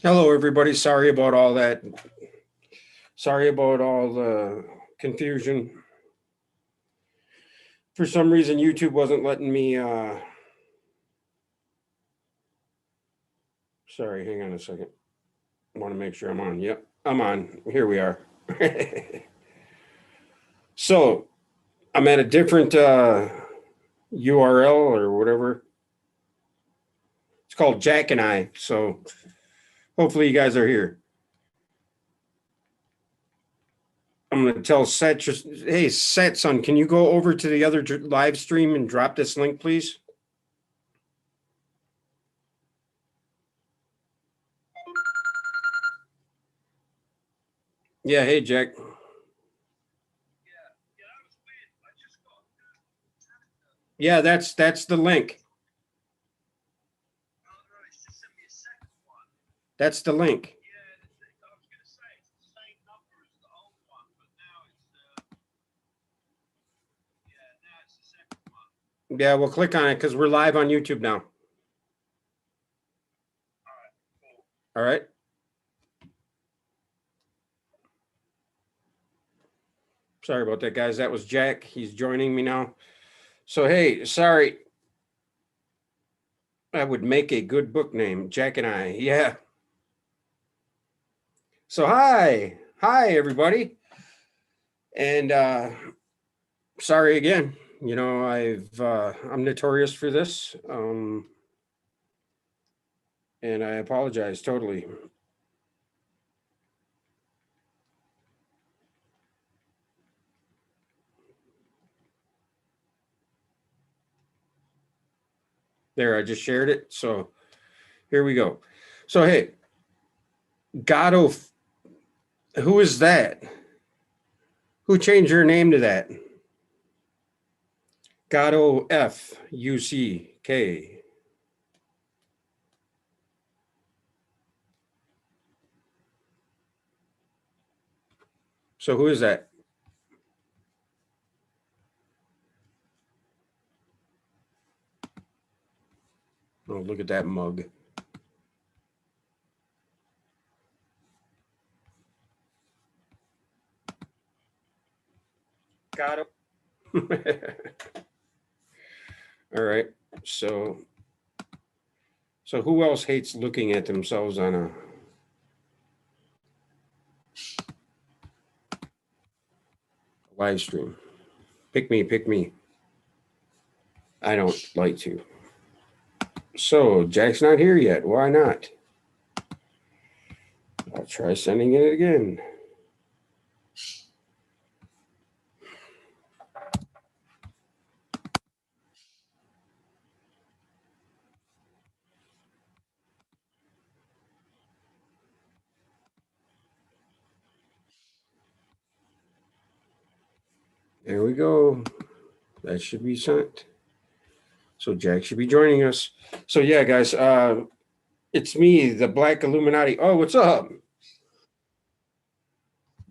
Hello, everybody. Sorry about all that. Sorry about all the confusion. For some reason, YouTube wasn't letting me. Sorry, hang on a second. I want to make sure I'm on. Yep, I'm on. Here we are. So I'm at a different URL or whatever. It's called Jack and I. So hopefully you guys are here. I'm going to tell Set, just, hey, Set, son, can you go over to the other live stream and drop this link, please? Yeah, hey, Jack. Yeah, that's the link. That's the link. Yeah, we'll click on it because we're live on YouTube now. All right. Sorry about that, guys. That was Jack. He's joining me now. So, hey, sorry. I would make a good book name, Jack and I. Yeah. So, hi. Hi, everybody. And sorry again. You know, I'm notorious for this. And I apologize totally. There, I just shared it. So here we go. So, hey, God, who is that? Who changed your name to that? God Fuck. So who is that? Oh, look at that mug. Got him. All right. So who else hates looking at themselves on a live stream? Pick me, pick me. I don't like to. So Jack's not here yet. Why not? I'll try sending it again. There we go. That should be sent. So Jack should be joining us. So yeah, guys, it's me, the Black Illuminati. Oh, what's up?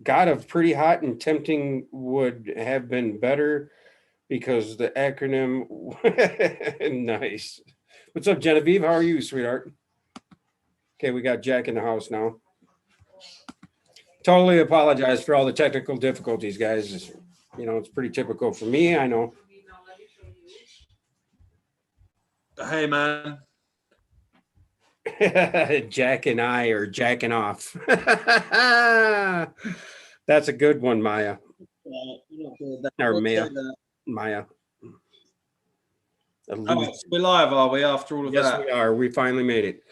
God of Pretty Hot and Tempting would have been better because the acronym. Nice. What's up, Genevieve? How are you, sweetheart? Okay, we got Jack in the house now. Totally apologize for all the technical difficulties, guys. You know, it's pretty typical for me. I know. Hey, man. Jack and I are jacking off. That's a good one, Maya. Or Maya. Maya. Oh, we're live, are we? After all of Yes, that, we are. We finally made it.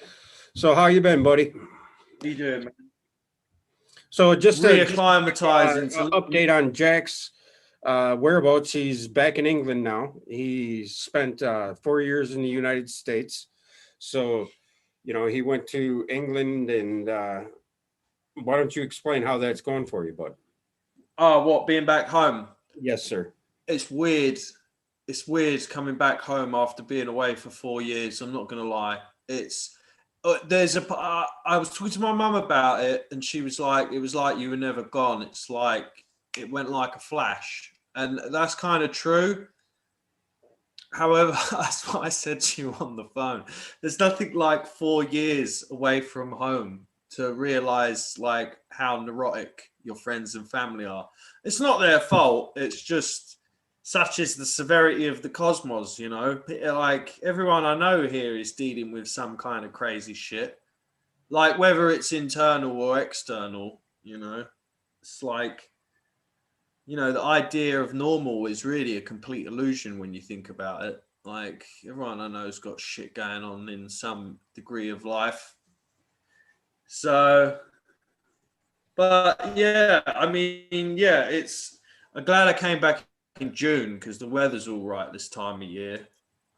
So, how you been, buddy? What are you doing, man? So, just a Reacclimatizing to update on Jack's whereabouts. He's back in England now. He spent 4 years in the United States. So, you know, he went to England, and why don't you explain how that's going for you, bud? Oh, what, being back home? Yes, sir. It's weird. It's weird coming back home after being away for 4 years. I'm not gonna lie. It's there's a. I was talking to my mum about it, and she was like, "It was like you were never gone. It's like it went like a flash," and that's kind of true. However, that's what I said to you on the phone. There's nothing like 4 years away from home to realize like how neurotic your friends and family are. It's not their fault. It's just such is the severity of the cosmos, you know. Like everyone I know here is dealing with some kind of crazy shit. Like whether it's internal or external, you know. It's like, you know, the idea of normal is really a complete illusion when you think about it. Like everyone I know's got shit going on in some degree of life. So, but yeah, I mean, yeah, I'm glad I came back in June because the weather's all right this time of year.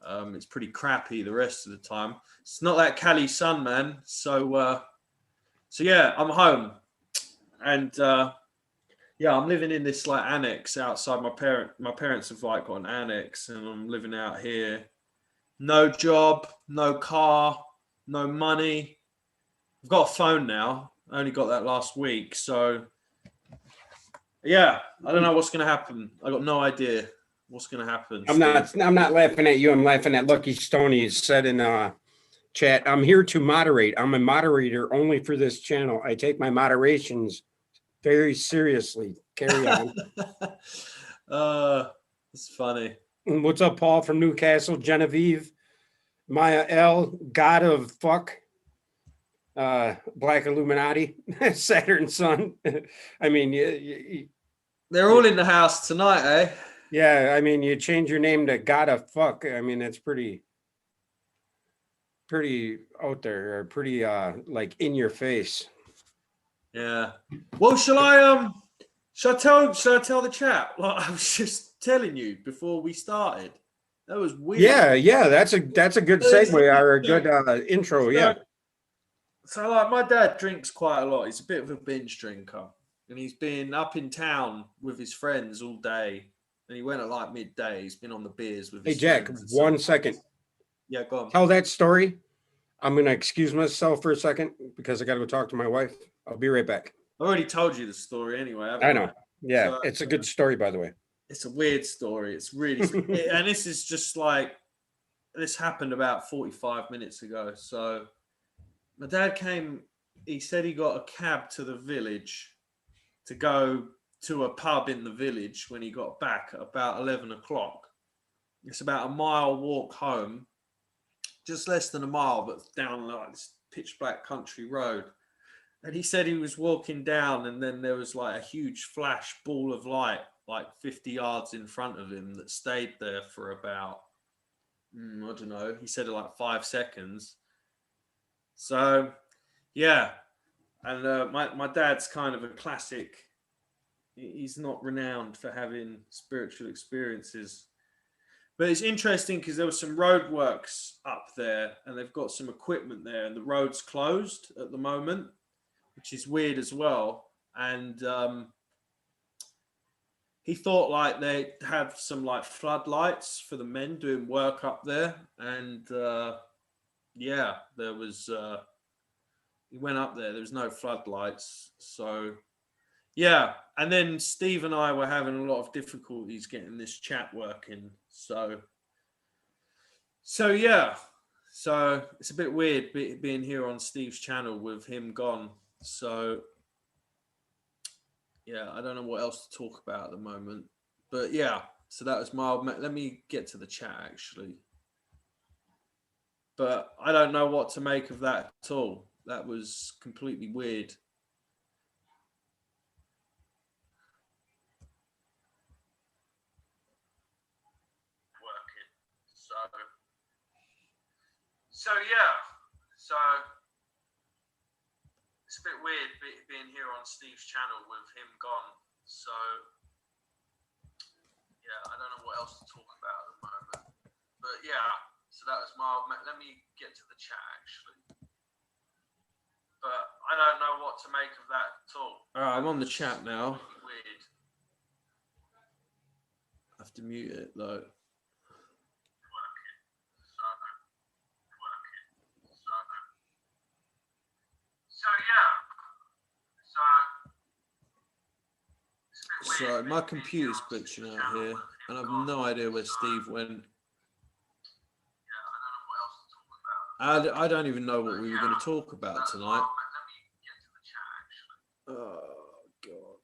It's pretty crappy the rest of the time. It's not that Cali sun, man. So yeah, I'm home, and yeah, I'm living in this like annex outside my parents have like got an annex, and I'm living out here. No job, no car, no money. I've got a phone now. I only got that last week, so yeah, I don't know what's gonna happen. I got no idea what's gonna happen. I'm Steve. not laughing at you. I'm laughing at Lucky Stoney said in chat. I'm here to moderate. I'm a moderator only for this channel. I take my moderations very seriously. Carry on. It's funny. What's up, Paul from Newcastle? Genevieve, Maya L, God of Fuck, Black Illuminati, Saturn Sun. I mean, They're all in the house tonight, eh? yeah. I mean, you change your name to God of Fuck. I mean, it's pretty out there, or pretty like in your face. Yeah. Well, shall I tell the chat? Well, I was just telling you before we started. That was weird. Yeah. That's a good segue or a good intro. Yeah. So like my dad drinks quite a lot. He's a bit of a binge drinker. And he's been up in town with his friends all day. And he went at like midday. He's been on the beers with Hey, his Jack, friends. 1 second. Yeah, go on. Tell that story. I'm going to excuse myself for a second because I got to go talk to my wife. I'll be right back. I already told you the story anyway. I know. Yeah, So, it's a good story, by the way. it's a weird story. It's really, and this is just like, this happened about 45 minutes ago. So my dad came, he said he got a cab to the village to go to a pub in the village when he got back at about 11 o'clock. It's about a mile walk home, just less than a mile, but down like this pitch black country road. And he said he was walking down, and then there was like a huge flash ball of light, like 50 yards in front of him, that stayed there for about, I don't know, he said like 5 seconds. So, yeah. And my dad's kind of a classic. He's not renowned for having spiritual experiences. But it's interesting because there was some roadworks up there, and they've got some equipment there, and the road's closed at the moment, which is weird as well. And he thought like they have some like floodlights for the men doing work up there. And yeah, there was, he went up there was no floodlights. So yeah. And then Steve and I were having a lot of difficulties getting this chat working. So yeah. So it's a bit weird being here on Steve's channel with him gone. So yeah, I don't know what else to talk about at the moment. But yeah, so that was my, let me get to the chat actually. But I don't know what to make of that at all. That was completely weird. Working. So yeah. So it's a bit weird being here on Steve's channel with him gone. So yeah, I don't know what else to talk about at the moment. But yeah, so that was my, let me get to the chat actually. But I don't know what to make of that at all. All right, I'm on the chat now. Weird. I have to mute it though. So my computer's glitching out here, and I've no idea where Steve went. I don't even know what we were going to talk about tonight. Oh, God.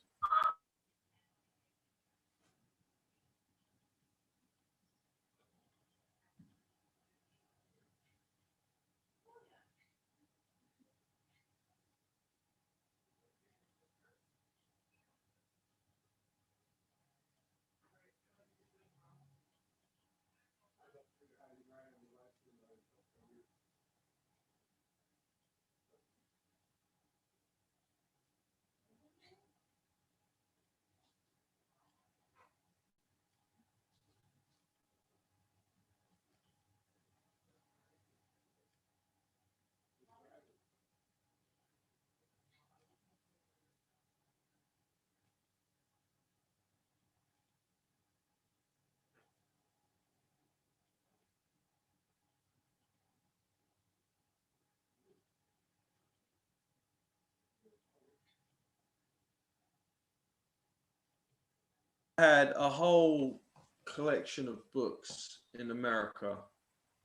Had a whole collection of books in America,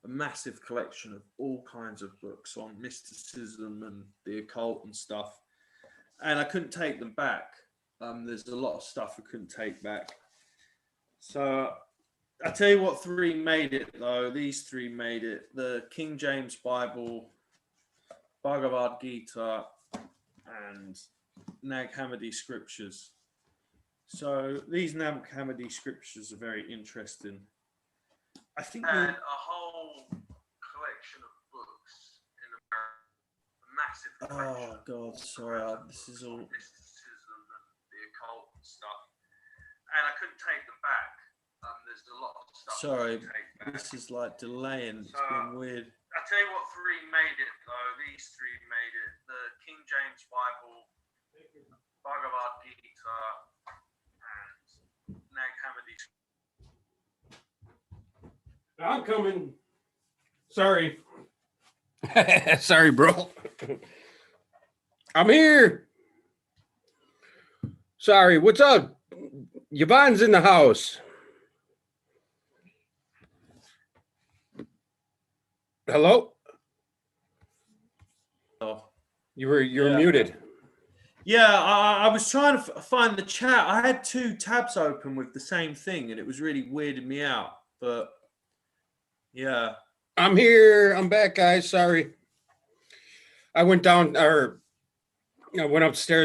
a massive collection of all kinds of books on mysticism and the occult and stuff. And I couldn't take them back. There's a lot of stuff I couldn't take back. So I tell you what, three made it though. These three made it: the King James Bible, Bhagavad Gita, and Nag Hammadi scriptures. So these Nag Hammadi scriptures are very interesting. I think we had a whole collection of books in a massive collection. Oh God, sorry, this is all mysticism and the occult and stuff, and I couldn't take them back. There's a lot of stuff. Sorry, this is like delaying. It's been weird. I tell you what, three made it though. These three made it: the King James Bible, Bhagavad Gita, and Nag Hammadi. I'm coming. Sorry. Sorry, bro. I'm here. Sorry, what's up? Yvonne's in the house. Hello? Oh. You're muted. Yeah, I was trying to find the chat. I had two tabs open with the same thing, and it was really weirding me out. But yeah, I'm here. I'm back, guys. Sorry. I went upstairs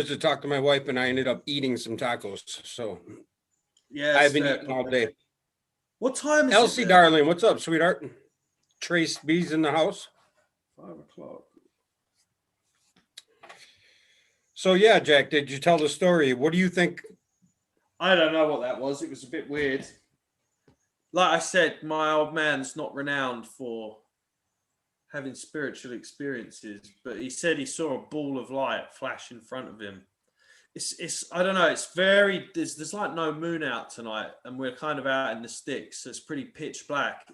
to talk to my wife, and I ended up eating some tacos. So yeah, I've been eating all day. What time is Elsie, it? darling, what's up, sweetheart? Trace B's in the house. 5 o'clock. So yeah, Jack, did you tell the story? What do you think? I don't know what that was. It was a bit weird. Like I said, my old man's not renowned for having spiritual experiences, but he said he saw a ball of light flash in front of him. It's I don't know. It's very there's like no moon out tonight, and we're kind of out in the sticks, so it's pretty pitch black.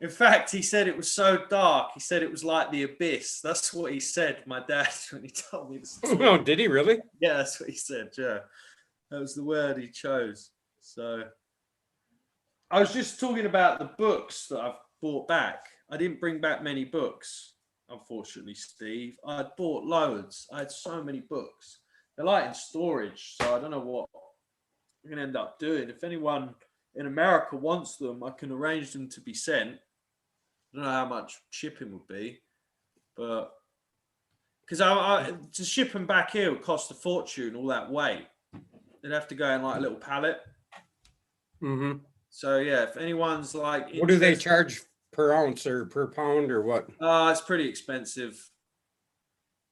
In fact, he said it was so dark. He said it was like the abyss. That's what he said, my dad, when he told me the story. Oh, did he really? Yeah, that's what he said. Yeah, that was the word he chose. So I was just talking about the books that I've bought back. I didn't bring back many books, unfortunately, Steve. I bought loads. I had so many books. They're like in storage, so I don't know what I'm going to end up doing. If anyone in America wants them, I can arrange them to be sent. I don't know how much shipping would be, but because to ship them back here would cost a fortune, all that weight. They'd have to go in like a little pallet. Mm-hmm. So yeah, if anyone's like, what do they charge per ounce or per pound or what? It's pretty expensive.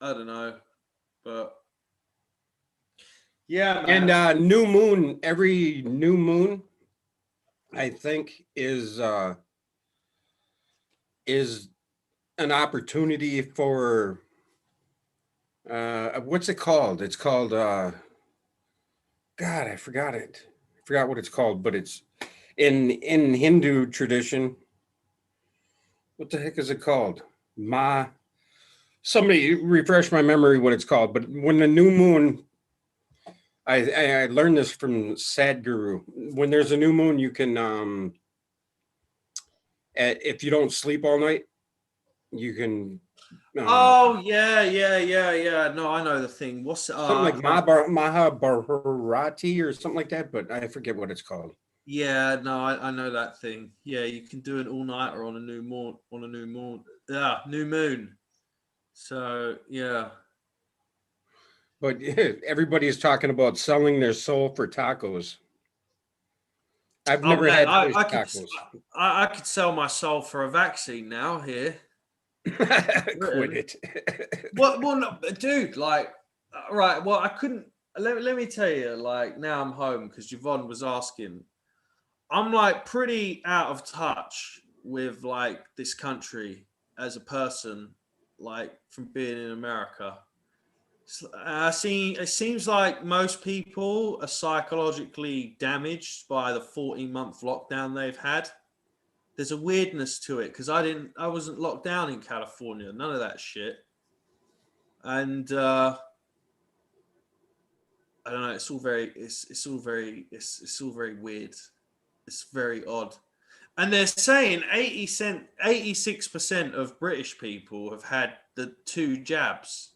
I don't know, but yeah, man. And new moon, every new moon, I think is an opportunity for what's it called? It's called God, I forgot it. I forgot what it's called, but it's in Hindu tradition. What the heck is it called? Somebody refresh my memory what it's called. But when the new moon, I learned this from Sadhguru. When there's a new moon, you can if you don't sleep all night, you can Oh yeah. No, I know the thing. What's something I like can't. Mahabharati or something like that, but I forget what it's called. Yeah, no, I know that thing. Yeah, you can do an all nighter on a new moon. So yeah. But everybody is talking about selling their soul for tacos. I've Oh never man, had fish tacos. I could sell my soul for a vaccine now here in Quit Britain. it. Well, no, dude, like, right. Well, I couldn't. Let me tell you, like, now I'm home because Yvonne was asking. I'm like pretty out of touch with like this country as a person, like from being in America. I see. It seems like most people are psychologically damaged by the 14-month lockdown they've had. There's a weirdness to it because I wasn't locked down in California, none of that shit, and I don't know. It's all very. It's all very. It's all very weird. It's very odd. And they're saying 86% of British people have had the 2 jabs.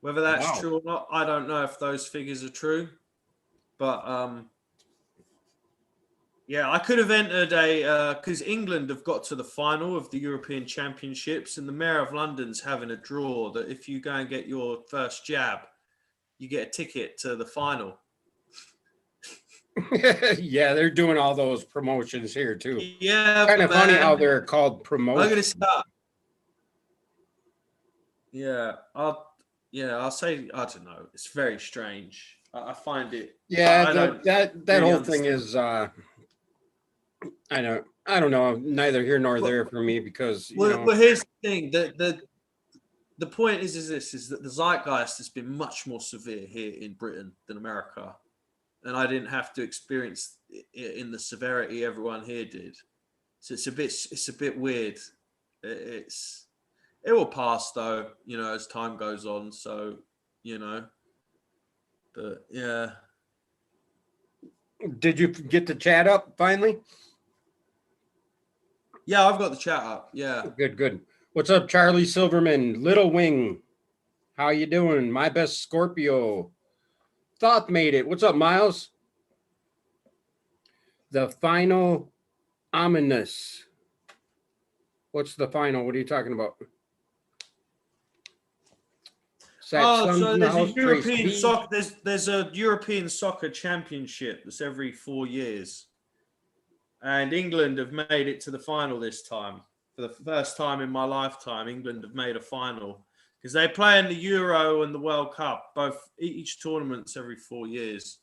Whether that's Wow. true or not, I don't know if those figures are true. But yeah, I could have entered a because England have got to the final of the European Championships, and the Mayor of London's having a draw that if you go and get your first jab, you get a ticket to the final. Yeah, they're doing all those promotions here too. Yeah, Kind of funny how man. they're called I'm gonna promotions. start. Yeah, I'll say I don't know. It's very strange. I find it. Yeah, I don't that really whole thing understand. is I don't know, neither here nor Well, there for me because, well, here's the thing. The point is this: is that the zeitgeist has been much more severe here in Britain than America, and I didn't have to experience it in the severity everyone here did. So it's a bit weird. It's it will pass though, as time goes on. So you know, but yeah. did you get the chat up finally? Yeah, I've got the chat up. Yeah. Good, good. What's up, Charlie Silverman? Little Wing. How you doing? My best Scorpio. Thought made it. What's up, Miles? The final ominous. What's the final? What are you talking about? Sat Oh, Sons so in the there's a house. Trace European B. soccer. There's a European soccer championship that's every 4 years, and England have made it to the final this time. For the first time in my lifetime, England have made a final because they play in the Euro and the World Cup. Both each tournament's every 4 years,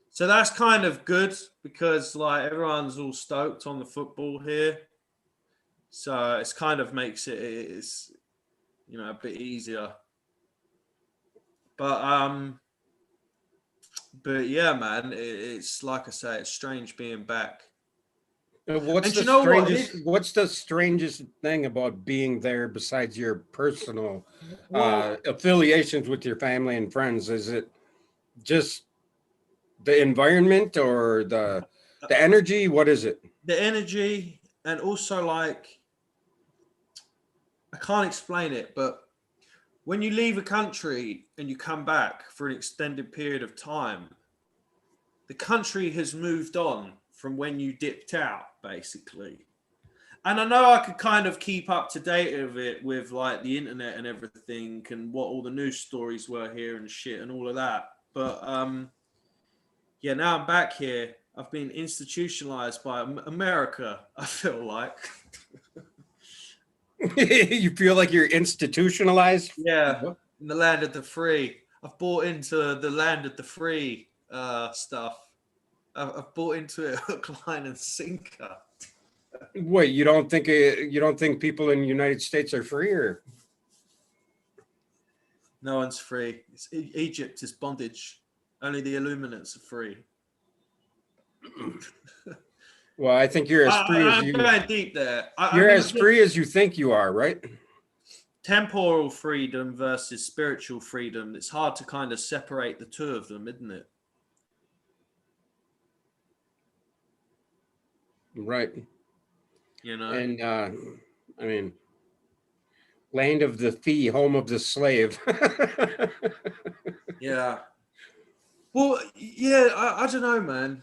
so that's kind of good because like everyone's all stoked on the football here. So it's kind of makes it's a bit easier. But yeah, man, it's like I say, it's strange being back. What's And the you know what? strangest thing about being there besides your personal Well, affiliations with your family and friends? Is it just the environment or the energy? What is it? the energy, and also like I can't explain it, but when you leave a country and you come back for an extended period of time, the country has moved on from when you dipped out, basically. And I know I could kind of keep up to date with it with like the internet and everything and what all the news stories were here and shit and all of that. But yeah, now I'm back here. I've been institutionalized by America, I feel like. You feel like you're institutionalized? Yeah, in the land of the free. I've bought into the land of the free stuff. I've bought into it hook, line, and sinker. Wait, you don't think people in the United States are freer? No one's free. Egypt is bondage. Only the Illuminates are free. Well, I think you're as free as I'm going deep there. I you're mean, as free as you think you are, right? temporal freedom versus spiritual freedom. It's hard to kind of separate the two of them, isn't it? Right. You know. And I mean, Land of the free, home of the slave. Yeah. Well, yeah, I don't know, man.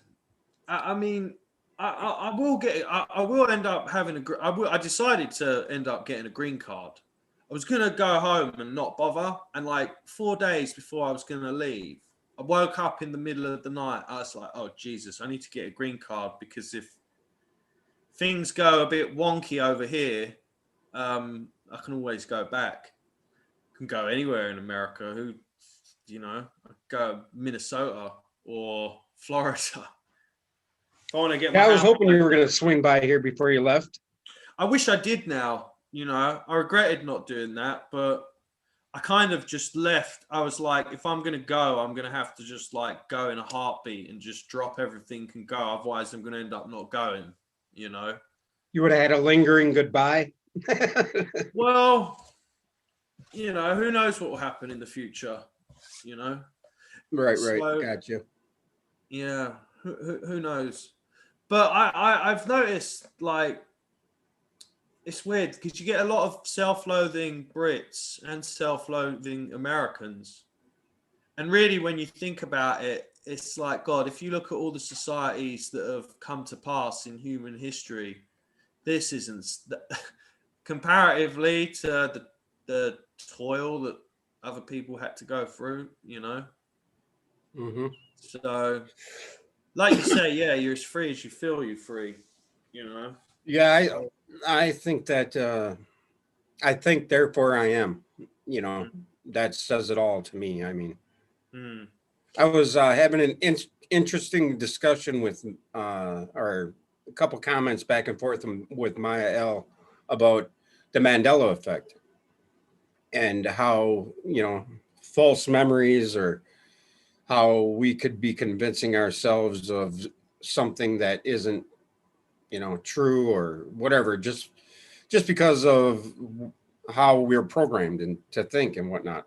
I mean, I will get. I will end up having a. I decided to end up getting a green card. I was gonna go home and not bother, and like 4 days before I was gonna leave, I woke up in the middle of the night. I was like, "Oh Jesus, I need to get a green card because if things go a bit wonky over here, I can always go back. I can go anywhere in America. Who, I go Minnesota or Florida." I want to get my Yeah, I was house hoping you back. were going to swing by here before you left. I wish I did now. I regretted not doing that, but I kind of just left. I was like, if I'm going to go, I'm going to have to just like go in a heartbeat and just drop everything and go. Otherwise, I'm going to end up not going, you know? You would have had a lingering goodbye. Well, who knows what will happen in the future, you know? Right. So, Gotcha. yeah, who knows? But I've noticed like, it's weird because you get a lot of self-loathing Brits and self-loathing Americans. And really, when you think about it, it's like, God, if you look at all the societies that have come to pass in human history, this isn't comparatively to the toil that other people had to go through, Mm-hmm. So, like you say, yeah, you're as free as you feel you're free, Yeah, So, I think that I think therefore I am. You know, that says it all to me. I mean, mm, I was having an interesting discussion with or a couple comments back and forth with Maya L about the Mandela effect and how, false memories or how we could be convincing ourselves of something that isn't, true or whatever, just because of how we're programmed and to think and whatnot.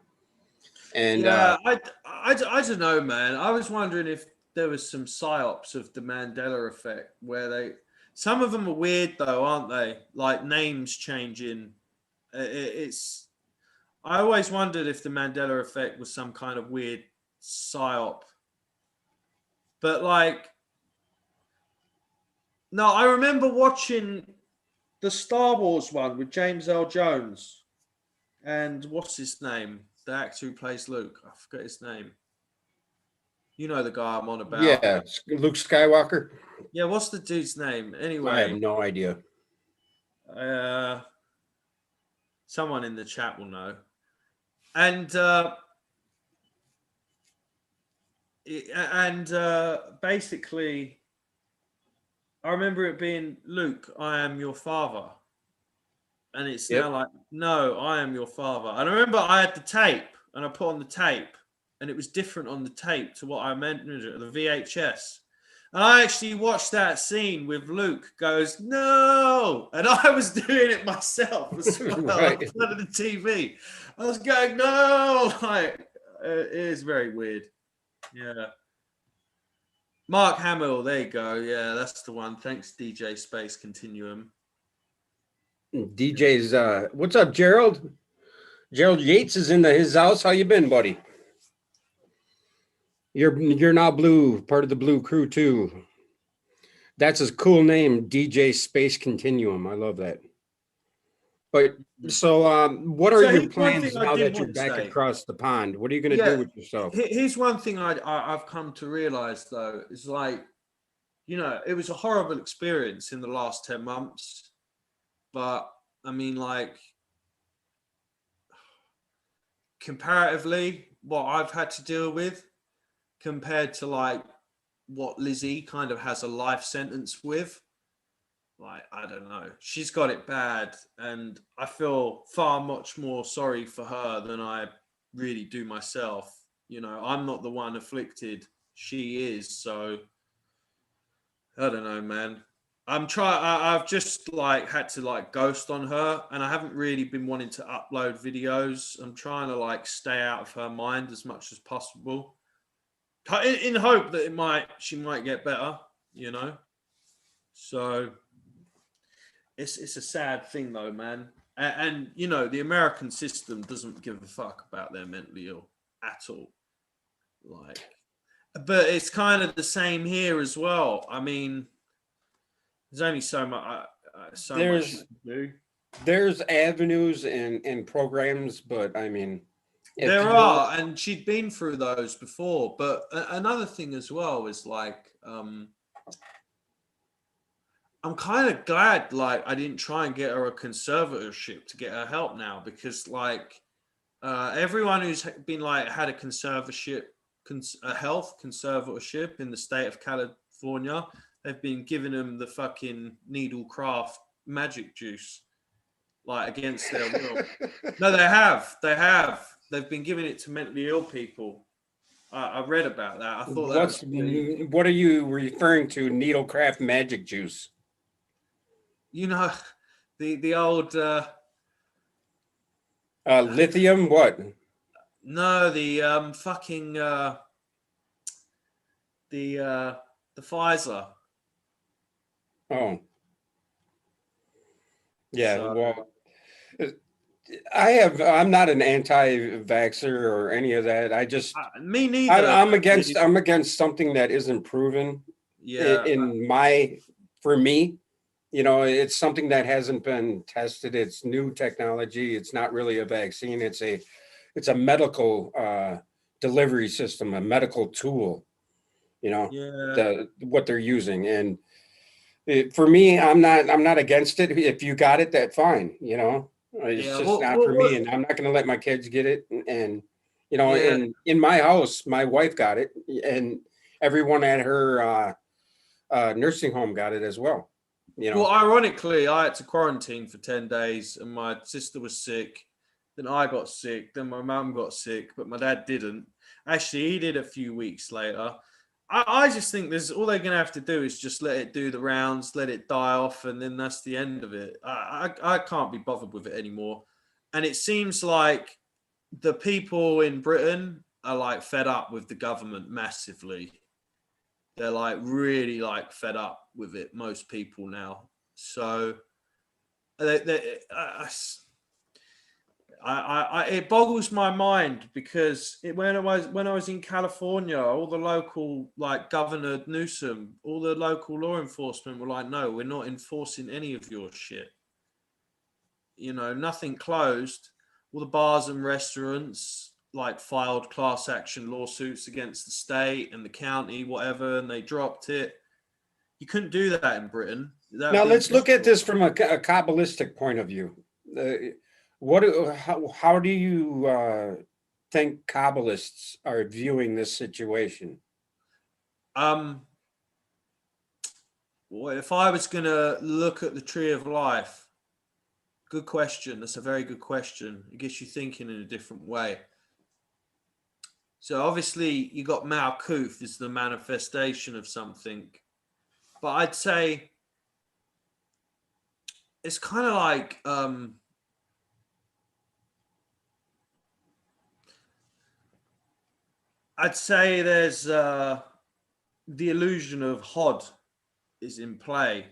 And yeah, I don't know, man. I was wondering if there was some psyops of the Mandela effect where some of them are weird though, aren't they? Like names changing. It's I always wondered if the Mandela effect was some kind of weird psyop. But like, no, I remember watching the Star Wars one with James L. Jones and what's his name? The actor who plays Luke. I forget his name. You know the guy I'm on about. yeah, Luke Skywalker. Yeah, what's the dude's name? I have Anyway, no idea. uh, someone in the chat will know. And basically, I remember it being Luke, I am your father, and it's now Yep. like, no, I am your father. And I remember I had the tape, and I put on the tape, and it was different on the tape to what I meant the VHS. And I actually watched that scene with Luke goes, no. And I was doing it myself as well Right. in front of the TV. I was going, no. Like, it is very weird. Yeah. Mark Hamill, there you go. Yeah, that's the one. Thanks, DJ Space Continuum. DJ's what's up, Gerald? Gerald Yates is in his house. How you been, buddy? You're now blue, part of the blue crew too. That's a cool name, DJ Space Continuum. I love that. But so, what are So your here's one thing plans I now did that you're want to back say. across the pond? What are you going to do Yeah, with yourself? here's one thing I've come to realize though is like, it was a horrible experience in the last 10 months, but I mean, like, comparatively, what I've had to deal with compared to like what Lizzie kind of has a life sentence with, like, I don't know, she's got it bad, and I feel far much more sorry for her than I really do myself. I'm not the one afflicted, she is. So I don't know, man. I've just like had to like ghost on her, and I haven't really been wanting to upload videos. I'm trying to like stay out of her mind as much as possible, in hope that she might get better. So it's a sad thing though, man. And you know, the American system doesn't give a fuck about their mentally ill at all. Like, but it's kind of the same here as well. I mean, there's only so much you There's can do. there's avenues and programs, but I mean, if There you don't, are, and she'd been through those before. But another thing as well is like, I'm kind of glad like I didn't try and get her a conservatorship to get her help now, because like everyone who's been like had a conservatorship, a health conservatorship in the state of California, they've been giving them the fucking Needlecraft magic juice, like against their will. No, they have. They have. They've been giving it to mentally ill people. I read about that. I thought that was pretty. what are you referring to? Needlecraft magic juice? You know, the old Lithium? What? no, the fucking the Pfizer. Oh, yeah. So Well, I'm not an anti-vaxxer or any of that. I just me neither. I'm against something that isn't proven Yeah, in my for me. You know, it's something that hasn't been tested. It's new technology. It's not really a vaccine. It's a medical delivery system, a medical tool. You know, yeah, what they're using, and for me, I'm not against it. If you got it, that fine. You know, it's yeah. just not for me, What? and I'm not going to let my kids get it. And you know, Yeah. in my house, my wife got it, and everyone at her nursing home got it as well. You Well, know, ironically, I had to quarantine for 10 days, and my sister was sick. Then I got sick. Then my mum got sick, but my dad didn't. Actually, he did a few weeks later. I just think there's all they're gonna have to do is just let it do the rounds, let it die off, and then that's the end of it. I can't be bothered with it anymore. And it seems like the people in Britain are like fed up with the government massively. They're like really like fed up with it. Most people now. So it boggles my mind because when I was in California, all the local like Governor Newsom, all the local law enforcement were like, "No, we're not enforcing any of your shit. You know, nothing closed. All the bars and restaurants like filed class action lawsuits against the state and the county, whatever, and they dropped it. You couldn't do that in Britain. That'd now be let's look at impossible." this from a kabbalistic point of view. What? How do you think Kabbalists are viewing this situation? Um, well, if I was gonna look at the tree of life, good question. That's a very good question. It gets you thinking in a different way. So obviously you got Malkuth is the manifestation of something, but I'd say it's kind of like I'd say there's the illusion of Hod is in play.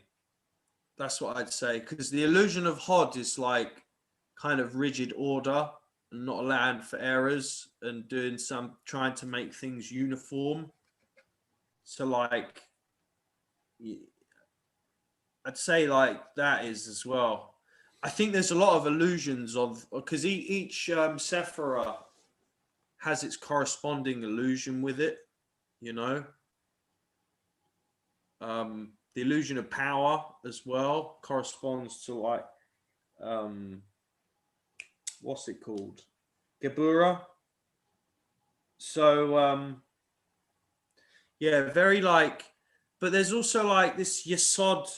That's what I'd say, because the illusion of Hod is like kind of rigid order and not allowing for errors and doing some trying to make things uniform. So like I'd say like that is as well. I think there's a lot of illusions of because each Sephira has its corresponding illusion with it. You know, the illusion of power as well corresponds to like what's it called, Gebura. So yeah, very like, but there's also like this Yesod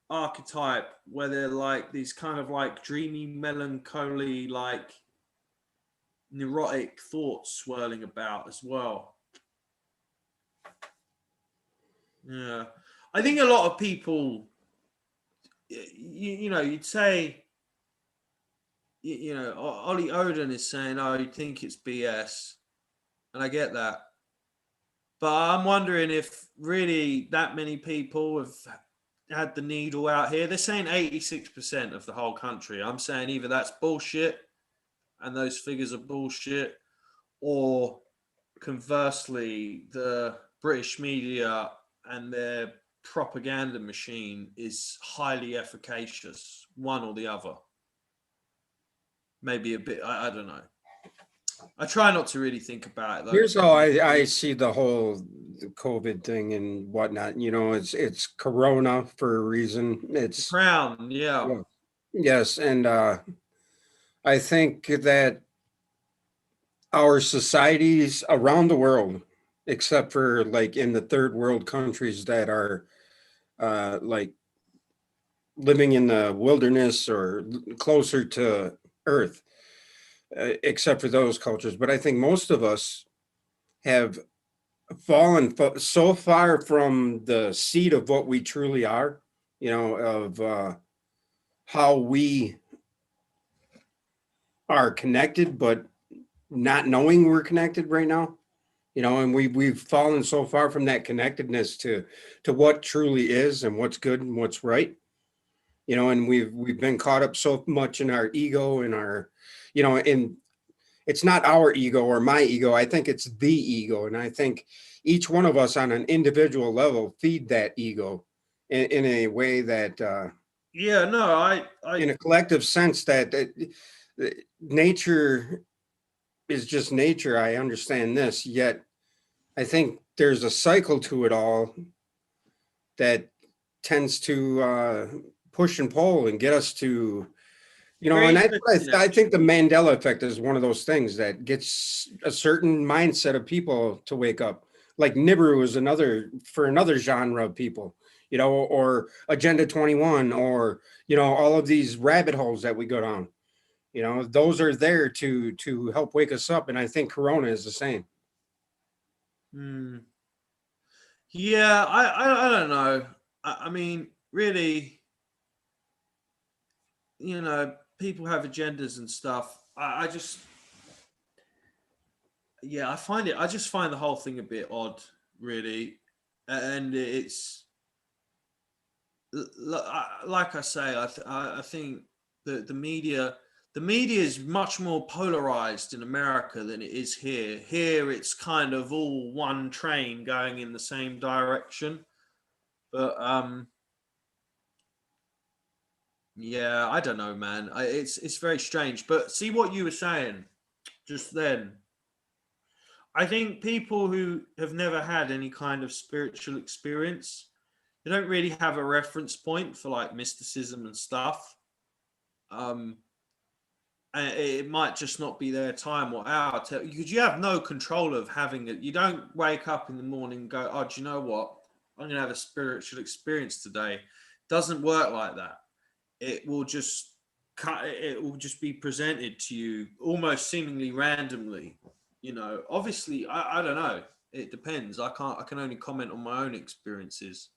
archetype where they're like these kind of like dreamy, melancholy, like neurotic thoughts swirling about as well. Yeah, I think a lot of people, you know, you'd say, you know, Ollie Odin is saying, "Oh, you think it's BS," and I get that, but I'm wondering if really that many people have had the needle out here. They're saying 86% of the whole country. I'm saying either that's bullshit and those figures are bullshit, or conversely, the British media and their propaganda machine is highly efficacious, one or the other. Maybe a bit, I don't know. I try not to really think about it though. Here's how I see the whole COVID thing and whatnot. You know, it's Corona for a reason. It's Crown, yeah. yeah. Yes, and I think that our societies around the world, except for like in the third world countries that are like living in the wilderness or closer to Earth, except for those cultures. But I think most of us have fallen so far from the seed of what we truly are, you know, of how we are connected, but not knowing we're connected right now. You know, and we've fallen so far from that connectedness to what truly is and what's good and what's right. You know, and we've been caught up so much in our ego and our, you know, in it's not our ego or my ego. I think it's the ego. And I think each one of us on an individual level feed that ego in a way that, Yeah, no, in a collective sense, that nature is just nature. I understand this, yet I think there's a cycle to it all that tends to push and pull and get us to, you know, very and interesting I think the actually. Mandela effect is one of those things that gets a certain mindset of people to wake up. Like Nibiru is another for another genre of people, you know, or Agenda 21, or you know, all of these rabbit holes that we go down. You know, those are there to help wake us up, and I think Corona is the same. Hmm. Yeah, I don't know. I mean, really, people have agendas and stuff. I just, yeah, I just find the whole thing a bit odd, really. And it's, like I say, I think that the media is much more polarized in America than it is here. Here, it's kind of all one train going in the same direction. But yeah, I don't know, man. It's very strange. But see what you were saying just then. I think people who have never had any kind of spiritual experience, they don't really have a reference point for like mysticism and stuff. Um, and it might just not be their time or hour to, because you have no control of having it. You don't wake up in the morning and go, "Oh, do you know what? I'm going to have a spiritual experience today." It doesn't work like that. It will just it will just be presented to you almost seemingly randomly. Obviously, I don't know. It depends. I can only comment on my own experiences.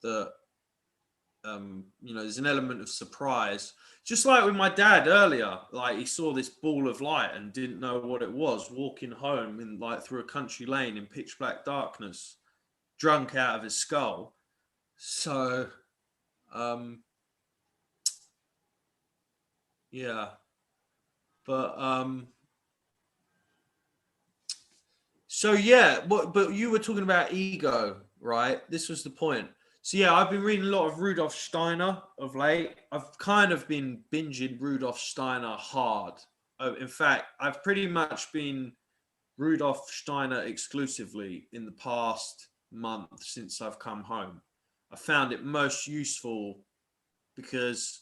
That there's an element of surprise. Just like with my dad earlier, like he saw this ball of light and didn't know what it was, walking home in like through a country lane in pitch black darkness, drunk out of his skull. So um yeah. But so yeah, but you were talking about ego, right? This was the point. So yeah, I've been reading a lot of Rudolf Steiner of late. I've kind of been binging Rudolf Steiner hard. In fact, I've pretty much been Rudolf Steiner exclusively in the past month since I've come home. I found it most useful because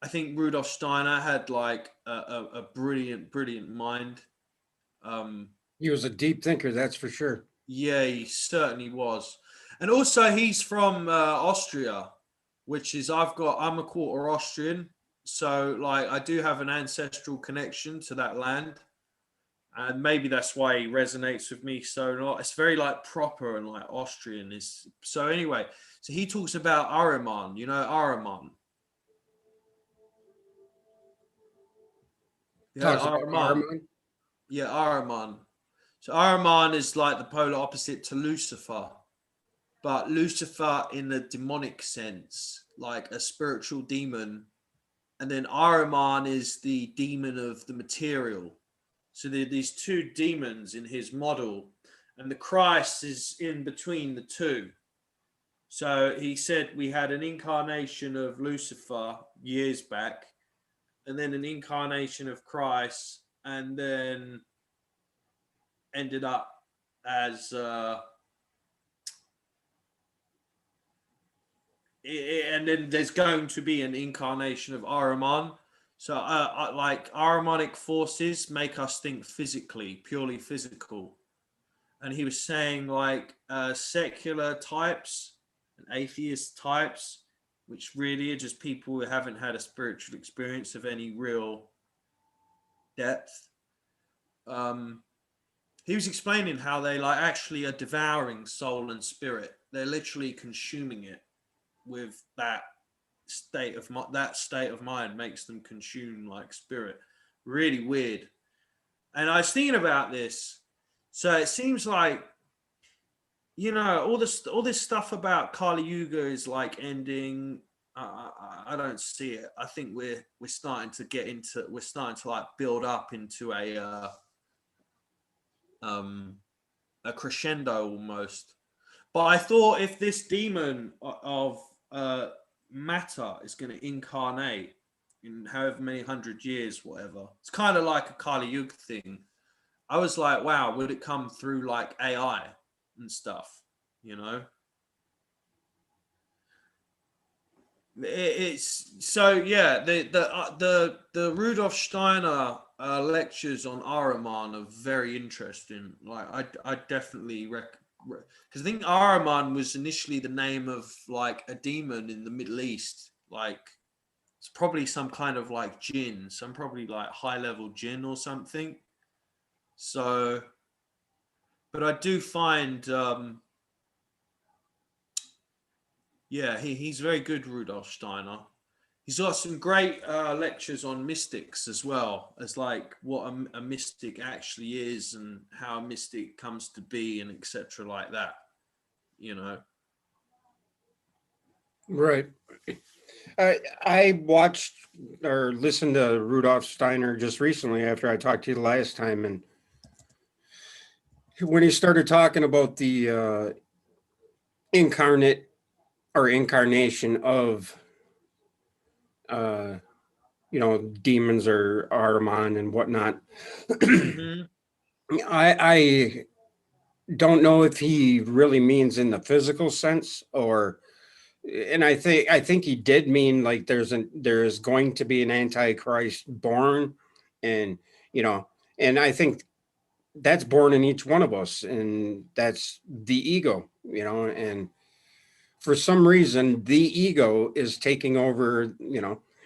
I think Rudolf Steiner had like a brilliant, brilliant mind. Um, He was a deep thinker, that's for sure. Yeah, he certainly was. And also he's from Austria, which is I'm a quarter Austrian, so like I do have an ancestral connection to that land. And maybe that's why he resonates with me so lot. It's very like proper and like Austrian is so anyway. So he talks about Ahriman, Ahriman. Yeah, Talks about Ahriman. Armand. Yeah, Ahriman. So Ahriman is like the polar opposite to Lucifer. but Lucifer in the demonic sense, like a spiritual demon. And then Ahriman is the demon of the material. So there are these two demons in his model, and the Christ is in between the two. So he said we had an incarnation of Lucifer years back, and then an incarnation of Christ, and then ended up as and then there's going to be an incarnation of Ahriman. So like Ahrimanic forces make us think physically, purely physical. And he was saying like secular types and atheist types, which really are just people who haven't had a spiritual experience of any real depth. He was explaining how they like actually are devouring soul and spirit. They're literally consuming it with that state of mind makes them consume like spirit. Really weird. And I was thinking about this. So it seems like, you know, all this stuff about Kali Yuga is like ending. I don't see it. I think we're starting to like build up into a crescendo almost. But I thought if this demon of matter is going to incarnate in however many 100 years, whatever, it's kind of like a Kali Yuga thing. I was like, wow, would it come through like AI and stuff? You know, it's so yeah. The Rudolf Steiner lectures on Ahriman are very interesting. Like I definitely because I think Ahriman was initially the name of like a demon in the Middle East. Like it's probably some kind of like jinn, some probably like high level jinn or something. So, but I do find, yeah, he's very good, Rudolf Steiner. He's got some great lectures on mystics as well, as like what a mystic actually is and how a mystic comes to be and etc. like that. You know. Right. I watched or listened to Rudolf Steiner just recently after I talked to you the last time, and when he started talking about the incarnate or incarnation of uh, demons or Ahriman and whatnot, Mm-hmm. I don't know if he really means in the physical sense or, and I think he did mean like there's going to be an antichrist born, and you know and I think that's born in each one of us, and that's the ego, and for some reason the ego is taking over.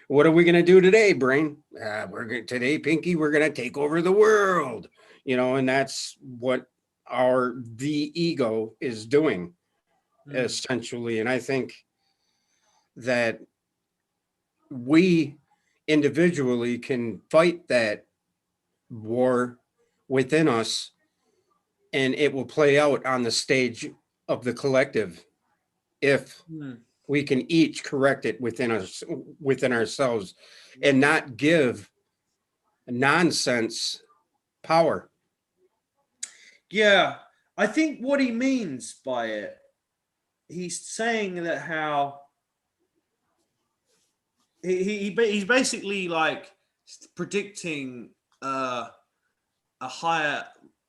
What are we going to do today, brain? Today, Pinky, we're going to take over the world, and that's what the ego is doing Mm. essentially. And I think that we individually can fight that war within us, and it will play out on the stage of the collective if Mm. we can each correct it within ourselves and not give nonsense power. Yeah, I think what he means by it, he's saying that how he's basically like predicting a higher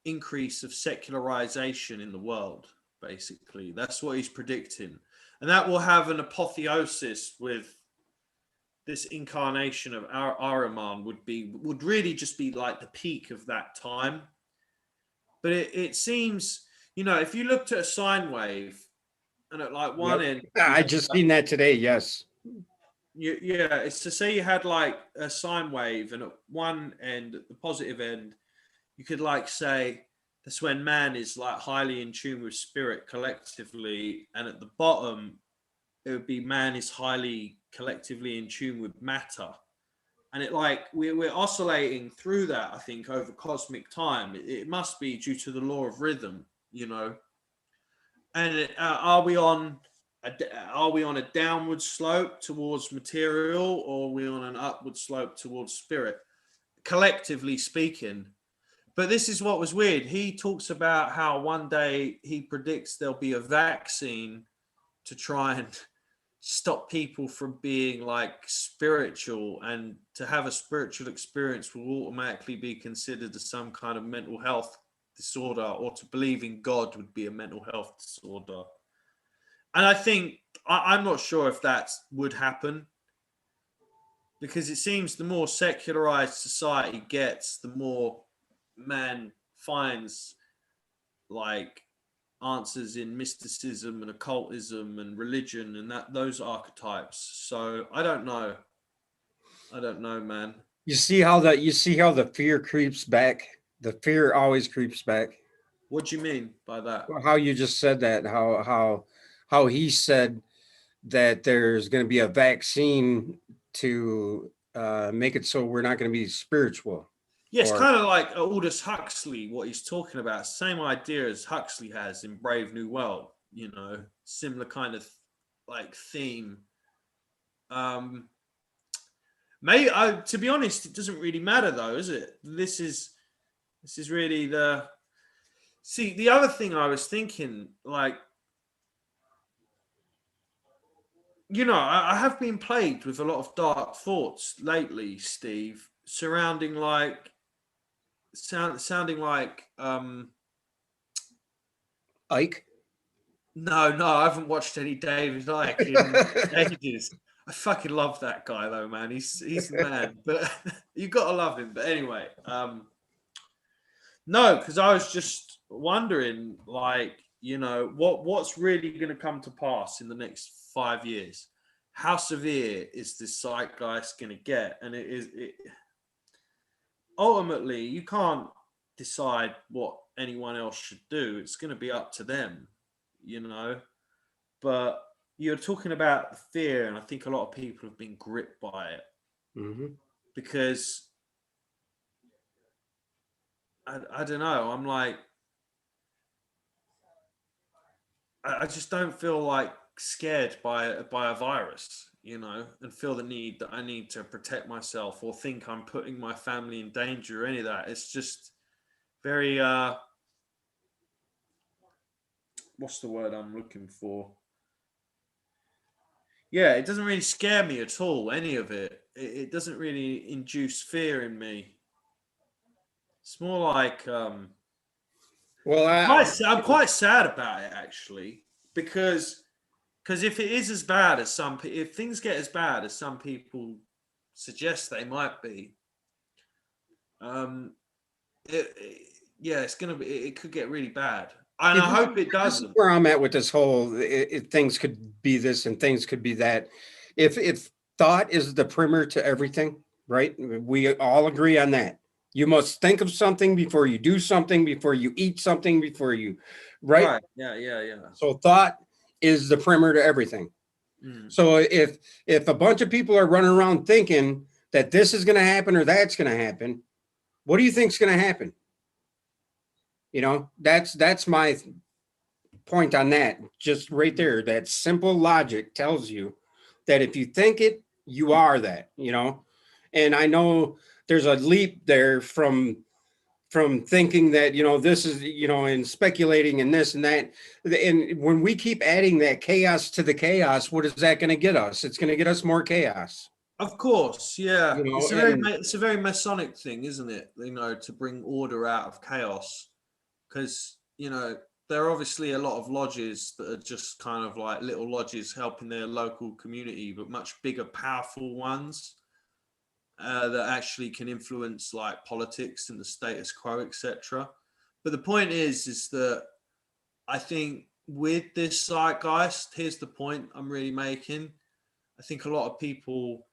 increase of secularization in the world. Basically, that's what he's predicting, and that will have an apotheosis with this incarnation of Ahriman would really just be like the peak of that time. But it seems, you know, if you looked at a sine wave and at like one Yep. end you I had just seen that today. Yes. yeah, it's to say you had like a sine wave, and at one end, at the positive end, you could like say that's when man is like highly in tune with spirit collectively, and at the bottom, it would be man is highly collectively in tune with matter. And it like we're oscillating through that, I think, over cosmic time. It must be due to the law of rhythm, you know. And are we on a downward slope towards material, or are we on an upward slope towards spirit, collectively speaking? But this is what was weird. He talks about how one day he predicts there'll be a vaccine to try and stop people from being like spiritual, and to have a spiritual experience will automatically be considered as some kind of mental health disorder, or to believe in God would be a mental health disorder. And I think I'm not sure if that would happen, because it seems the more secularized society gets, the more man finds like answers in mysticism and occultism and religion and that those archetypes. So I don't know. I don't know, man. You see how the fear creeps back. The fear always creeps back. What do you mean by that? How you just said that. How he said that there's going to be a vaccine to make it so we're not going to be spiritual. Yes, Or kind of like Aldous Huxley, what he's talking about. Same idea as Huxley has in Brave New World, you know, similar kind of like theme. To be honest, it doesn't really matter though, is it? This is really the other thing I was thinking, like, you know, I have been plagued with a lot of dark thoughts lately, Steve, surrounding like sounding like Ike. no, I haven't watched any David Icke in ages. I fucking love that guy though, man. He's the man. But you gotta love him. But anyway, no, because I was just wondering, like, you know, what's really going to come to pass in the next 5 years? How severe is this zeitgeist going to get? And ultimately, you can't decide what anyone else should do. It's going to be up to them, you know. But you're talking about the fear, and I think a lot of people have been gripped by it because I don't know. I'm like, I just don't feel like scared by a virus, you know, and feel the need that I need to protect myself or think I'm putting my family in danger or any of that. It's just very what's the word I'm looking for? Yeah, it doesn't really scare me at all, any of it. It doesn't really induce fear in me. It's more like Well, I'm quite sad about it actually, because if it is as bad as if things get as bad as some people suggest they might be, um, yeah, it's gonna be. It could get really bad, and I hope it this is doesn't. where I'm at with this whole. Things could be this and things could be that. If thought is the primer to everything, right? We all agree on that. You must think of something before you do something, before you eat something, before you, right? Right? Yeah. So thought is the primer to everything. Mm. So if a bunch of people are running around thinking that this is going to happen or that's going to happen, what do you think is going to happen? You know, that's my point on that. Just right there, that simple logic tells you that if you think it, you are that. You know, and I know there's a leap there from thinking that, you know, this is, you know, and speculating and this and that. And when we keep adding that chaos to the chaos, what is that going to get us? It's going to get us more chaos. Of course, yeah. You know, and It's a very Masonic thing, isn't it? You know, to bring order out of chaos, because you know there are obviously a lot of lodges that are just kind of like little lodges helping their local community, but much bigger, powerful ones that actually can influence like politics and the status quo, etc. But the point is that I think with this zeitgeist, here's the point I'm really making. I think a lot of people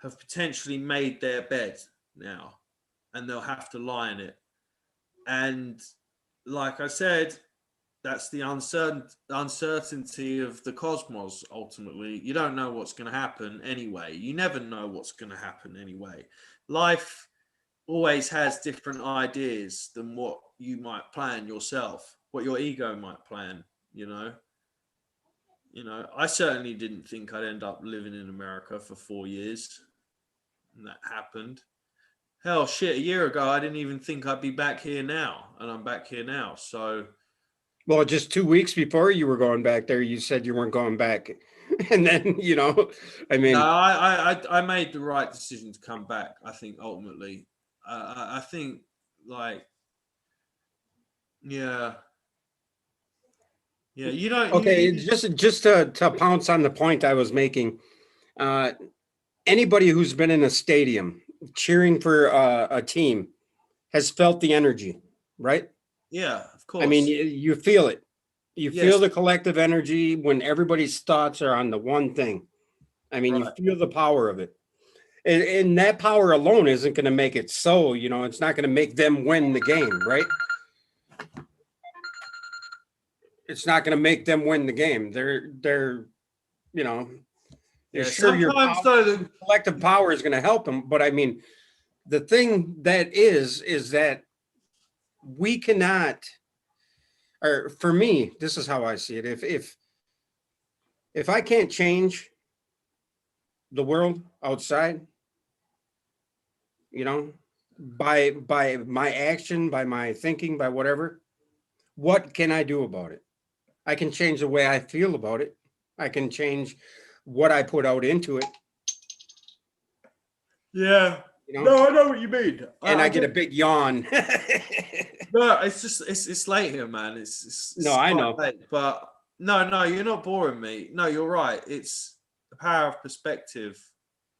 have potentially made their bed now, and they'll have to lie in it. And like I said, that's the uncertainty of the cosmos. Ultimately, you don't know what's going to happen anyway. You never know what's going to happen anyway. Life always has different ideas than what you might plan yourself, what your ego might plan. you know. I certainly didn't think I'd end up living in America for 4 years, and that happened. Hell, shit, a year ago, I didn't even think I'd be back here now, and I'm back here now. So, Well, just 2 weeks before you were going back there, you said you weren't going back. And then, I no, mean, I made the right decision to come back. I think ultimately, I think like, yeah, yeah. You don't, okay, just to pounce on the point I was making, uh, anybody who's been in a stadium cheering for a team has felt the energy, right? yeah, of I mean, course, you feel it. You feel yes, the collective energy when everybody's thoughts are on the one thing. I mean, you right. feel the power of it. And that power alone isn't going to make it so, it's not going to make them win the game, right? It's not going to make them win the game. You know, Yeah, sure your sometimes power, though, collective power is going to help them. But I mean, the thing that is that we cannot, or for me, this is how I see it. If I can't change the world outside, you know, by my action, by my thinking, by whatever, what can I do about it? I can change the way I feel about it. I can change what I put out into it, yeah. you know. No, I know what you mean. And I I get a get. big yawn. No, it's just it's late here, man. No, It's I quite know. late. But no, you're not boring me. No, you're right. It's the power of perspective,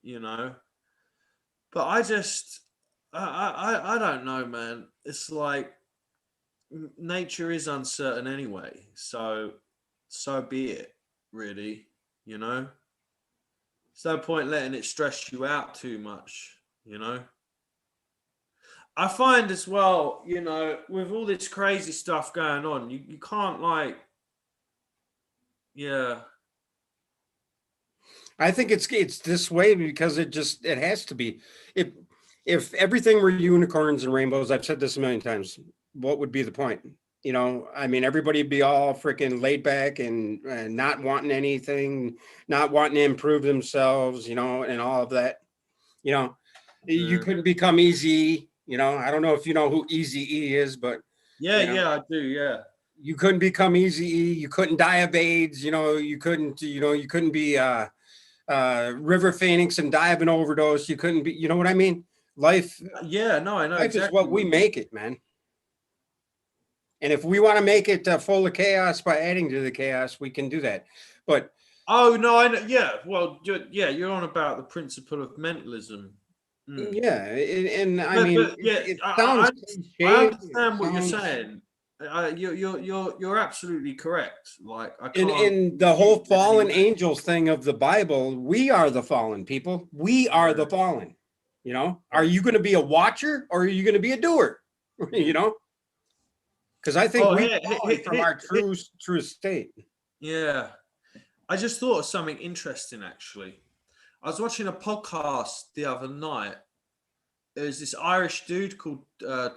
you know. But I don't know, man. It's like nature is uncertain anyway. So be it, really. You know. There's no point letting it stress you out too much. You know. I find as well, with all this crazy stuff going on, you can't like, yeah, I think it's this way because it has to be. If if everything were unicorns and rainbows, I've said this a million times, what would be the point? I mean, everybody'd be all freaking laid back and not wanting anything, not wanting to improve themselves, and all of that. You know, you yeah, couldn't become easy. I don't know if you know who Easy E is, but yeah, you know, yeah. I do, yeah. you couldn't become Easy E. You couldn't die of AIDS. You couldn't be River Phoenix and die of an overdose. You couldn't be. You know what I mean? Life, Yeah, no, I know life is exactly what what we you mean. make it, man. And if we want to make it full of chaos by adding to the chaos, we can do that. But Oh no, I know. Yeah, well, you're on about the principle of mentalism. Mm. yeah, and I But mean, but yeah, it I sounds I cliche. It understand what you're sounds saying. You're absolutely correct. Like I can't in the whole dispute in any fallen way. angels thing of the Bible. We are the fallen people. We are Yeah, the fallen. Are yeah. you going to be a watcher or are you going to be a doer? you know, because I think Well, we've fallen from our here, true state. yeah. I just thought of something interesting actually. I was watching a podcast the other night. There's this Irish dude called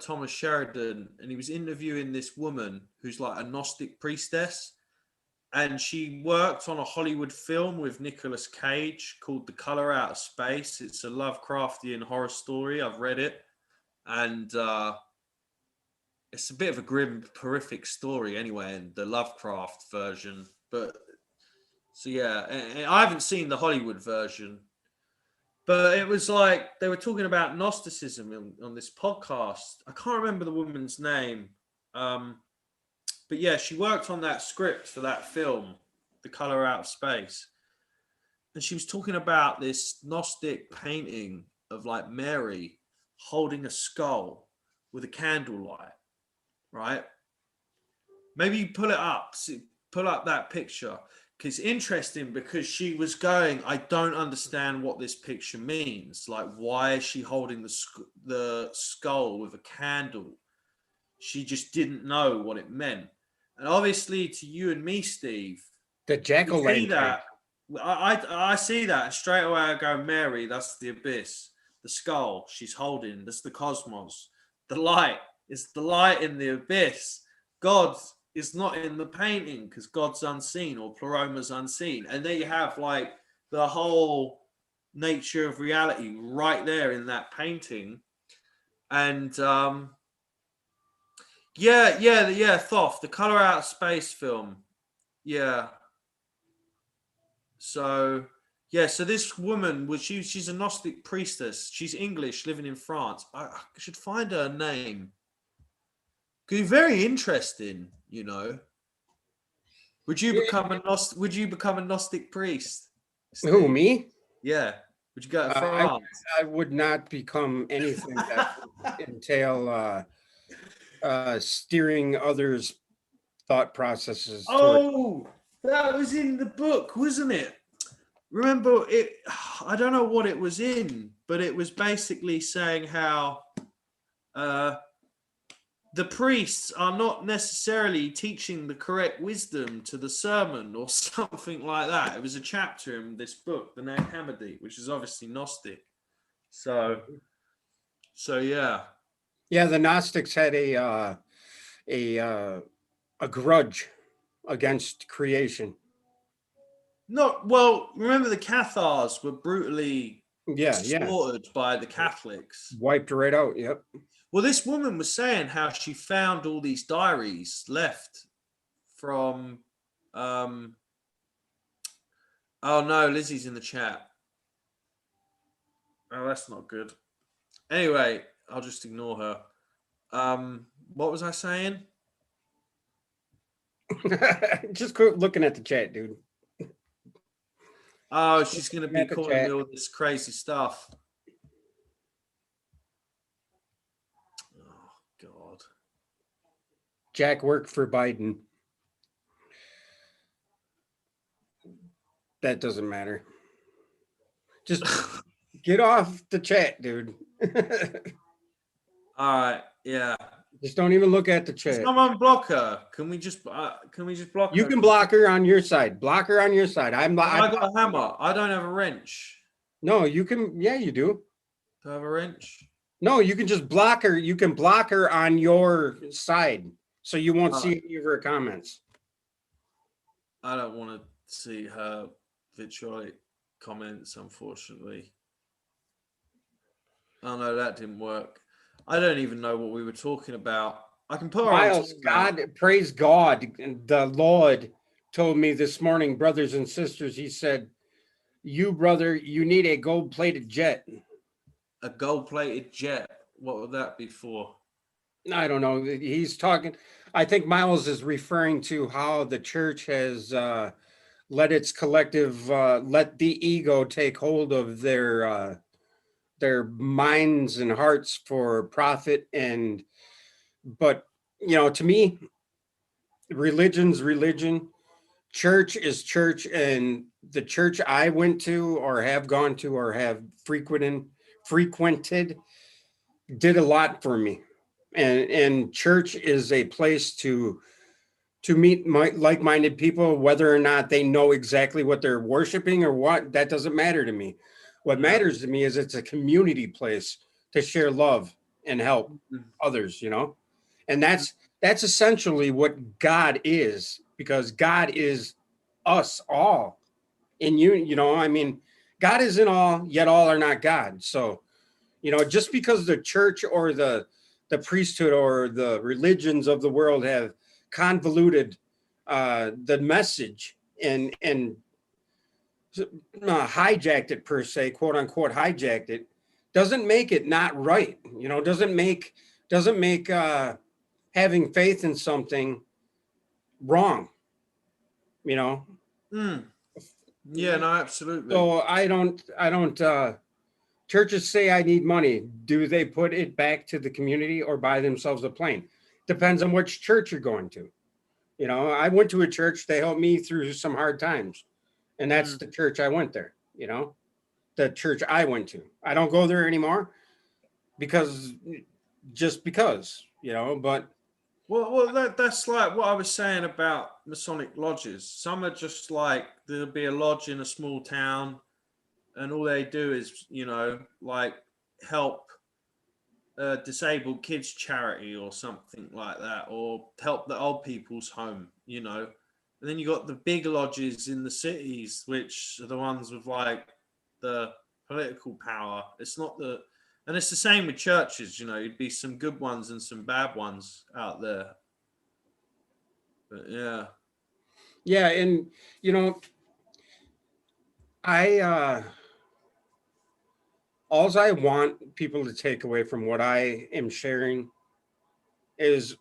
Thomas Sheridan, and he was interviewing this woman who's like a Gnostic priestess, and she worked on a Hollywood film with Nicolas Cage called The Color Out of Space. It's a Lovecraftian horror story. I've read it, and it's a bit of a grim, horrific story anyway, in the Lovecraft version. But so yeah, and I haven't seen the Hollywood version, but it was like they were talking about Gnosticism on this podcast. I can't remember the woman's name, um, but yeah, she worked on that script for that film, The Color Out of Space, and she was talking about this Gnostic painting of like Mary holding a skull with a candlelight, right? Maybe you pull it up, pull up that picture. It's interesting because she was going, I don't understand what this picture means. Like, why is she holding the skull with a candle? She just didn't know what it meant. And obviously, to you and me, Steve, The we jack o' see lantern. that. I see that, and straight away I go, Mary, that's the abyss. The skull she's holding, that's the cosmos. The light is the light in the abyss. God is not in the painting because God's unseen or Pleroma's unseen. And there you have like the whole nature of reality right there in that painting. And yeah, Thoth, the Color Out of Space film. Yeah. So yeah, so this woman was she's a Gnostic priestess. She's English, living in France. I should find her name. Because very interesting, you know. Would you become a Gnostic priest, Who, Steve? me? Yeah. Would you go to I France? I would not become anything that would entail steering others' thought processes toward. Oh, that was in the book, wasn't it? Remember it? I don't know what it was in, but it was basically saying how uh, the priests are not necessarily teaching the correct wisdom to the sermon or something like that. It was a chapter in this book, the Nag Hammadi, which is obviously Gnostic. So yeah. Yeah, the Gnostics had a a grudge against creation. Not well. Remember, the Cathars were brutally Yeah, slaughtered by the Catholics. wiped right out. Yep. Well, this woman was saying how she found all these diaries left from. Oh no, Lizzie's in the chat. Oh, that's not good. Anyway, I'll just ignore her. What was I saying? Just quit looking at the chat, dude. Oh, she's going to be At the calling me chat. all this crazy stuff. Oh, God. Jack worked for Biden. That doesn't matter. Just get off the chat, dude. All right. Yeah. Just don't even look at the chat. Someone block her. Can we just block You her? can block her on your side. Block her on your side. I got a hammer. I don't have a wrench. No, you can. Yeah, you do. Do I have a wrench? No, you can just block her. You can block her on your side, so you won't see any of her comments. I don't want to see her vitriolic comments, unfortunately. Oh no, that didn't work. I don't even know what we were talking about. I can put her Miles, on God, praise God. The Lord told me this morning, brothers and sisters, he said, you, brother, you need a gold-plated jet. A gold-plated jet. What would that be for? I don't know. He's talking. I think Miles is referring to how the church has let its collective, let the ego take hold of their minds and hearts for profit. But you know, to me, religion's religion, church is church, and the church I went to or have gone to or have frequented did a lot for me. And church is a place to meet like-minded people, whether or not they know exactly what they're worshiping or what, that doesn't matter to me. What matters to me is it's a community place to share love and help others, you know? And that's essentially what God is, because God is us all. And you know, I mean, God is in all, yet all are not God. So, you know, just because the church or the priesthood or the religions of the world have convoluted the message and hijacked it, per se, quote unquote hijacked it, doesn't make it not right. You know, doesn't make having faith in something wrong. You know. Yeah, no, absolutely. So I don't churches say I need money. Do they put it back to the community or buy themselves a plane? Depends on which church you're going to. You know, I went to a church, they helped me through some hard times. And that's the church I went there, you know, the church I went to. I don't go there anymore because you know, but. Well, that's like what I was saying about Masonic lodges. Some are just like, there'll be a lodge in a small town and all they do is, you know, like help a disabled kids charity or something like that, or help the old people's home, you know. And then you got the big lodges in the cities, which are the ones with like the political power. It's not the, and it's the same with churches, you know, you'd be some good ones and some bad ones out there. But yeah. Yeah, and you know, I alls I want people to take away from what I am sharing is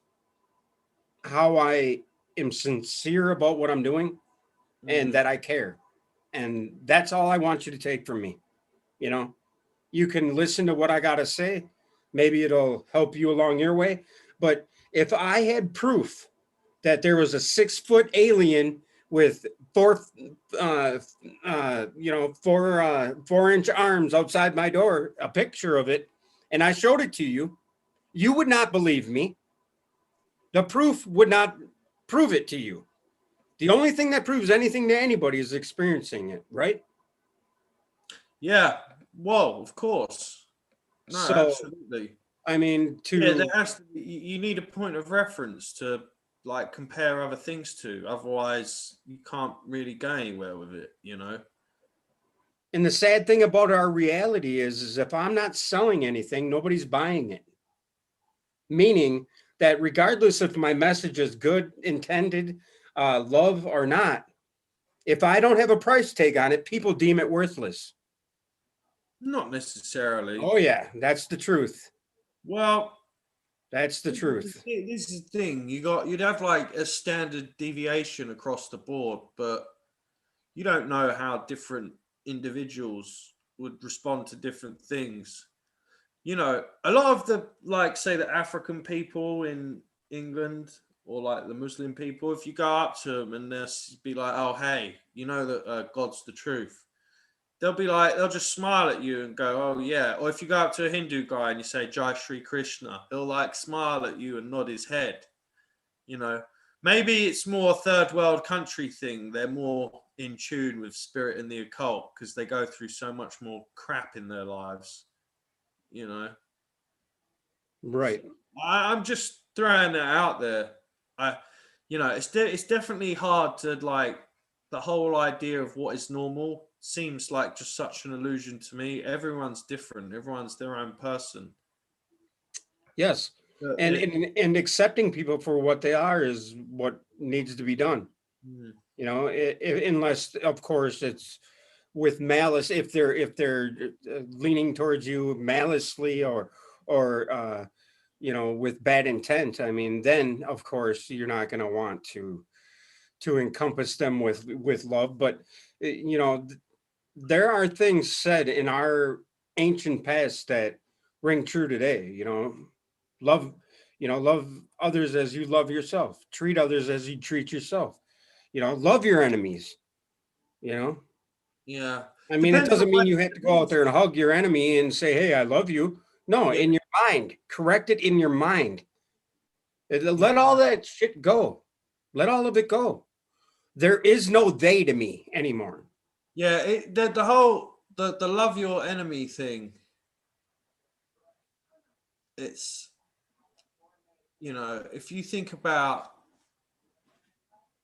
how I am sincere about what I'm doing and Mm. that I care. And that's all I want you to take from me. You know, you can listen to what I got to say. Maybe it'll help you along your way. But if I had proof that there was a 6 foot alien with four, you know, 4 inch arms outside my door, a picture of it, and I showed it to you, you would not believe me. The proof would not prove it to you. The only thing that proves anything to anybody is experiencing it, right? Yeah. Whoa, of course. No, So, absolutely. I mean, Yeah, there to has to be, you need a point of reference to like compare other things to. Otherwise, you can't really go anywhere with it, you know? and the sad thing about our reality is if I'm not selling anything, nobody's buying it. Meaning that regardless if my message is good, intended, love or not, if I don't have a price tag on it, people deem it worthless. Not necessarily. Oh yeah, that's the truth. Well, That's the truth. this is the thing. You'd have like a standard deviation across the board, but you don't know how different individuals would respond to different things. You know, a lot of the like say the African people in England or like the Muslim people, if you go up to them and they'll be like, "Oh, hey, you know that God's the truth," they'll be like, they'll just smile at you and go, "Oh yeah." Or if you go up to a Hindu guy and you say Jai Shri Krishna, he'll like smile at you and nod his head. You know, maybe it's more a third world country thing. They're more in tune with spirit and the occult because they go through so much more crap in their lives. You know. So Right. I'm just throwing that out there. I, it's definitely hard to like the whole idea of what is normal seems like just such an illusion to me. Everyone's different. Everyone's their own person. Yes. But And accepting people for what they are is what needs to be done. mm, You know, unless of course it's with malice, if they're leaning towards you maliciously or you know, with bad intent, I mean, then of course you're not going to want to encompass them with love. But you know, there are things said in our ancient past that ring true today. You know, love, you know, love others as you love yourself, treat others as you treat yourself, you know, love your enemies, you know. yeah, I mean, it depends on doesn't where mean you have to go out there and hug your enemy and say, "Hey, I love you." No, yeah, in your mind, correct it in your mind. yeah, Let all that shit go. Let all of it go. There is no they to me anymore. yeah. The whole the love your enemy thing. It's if you think about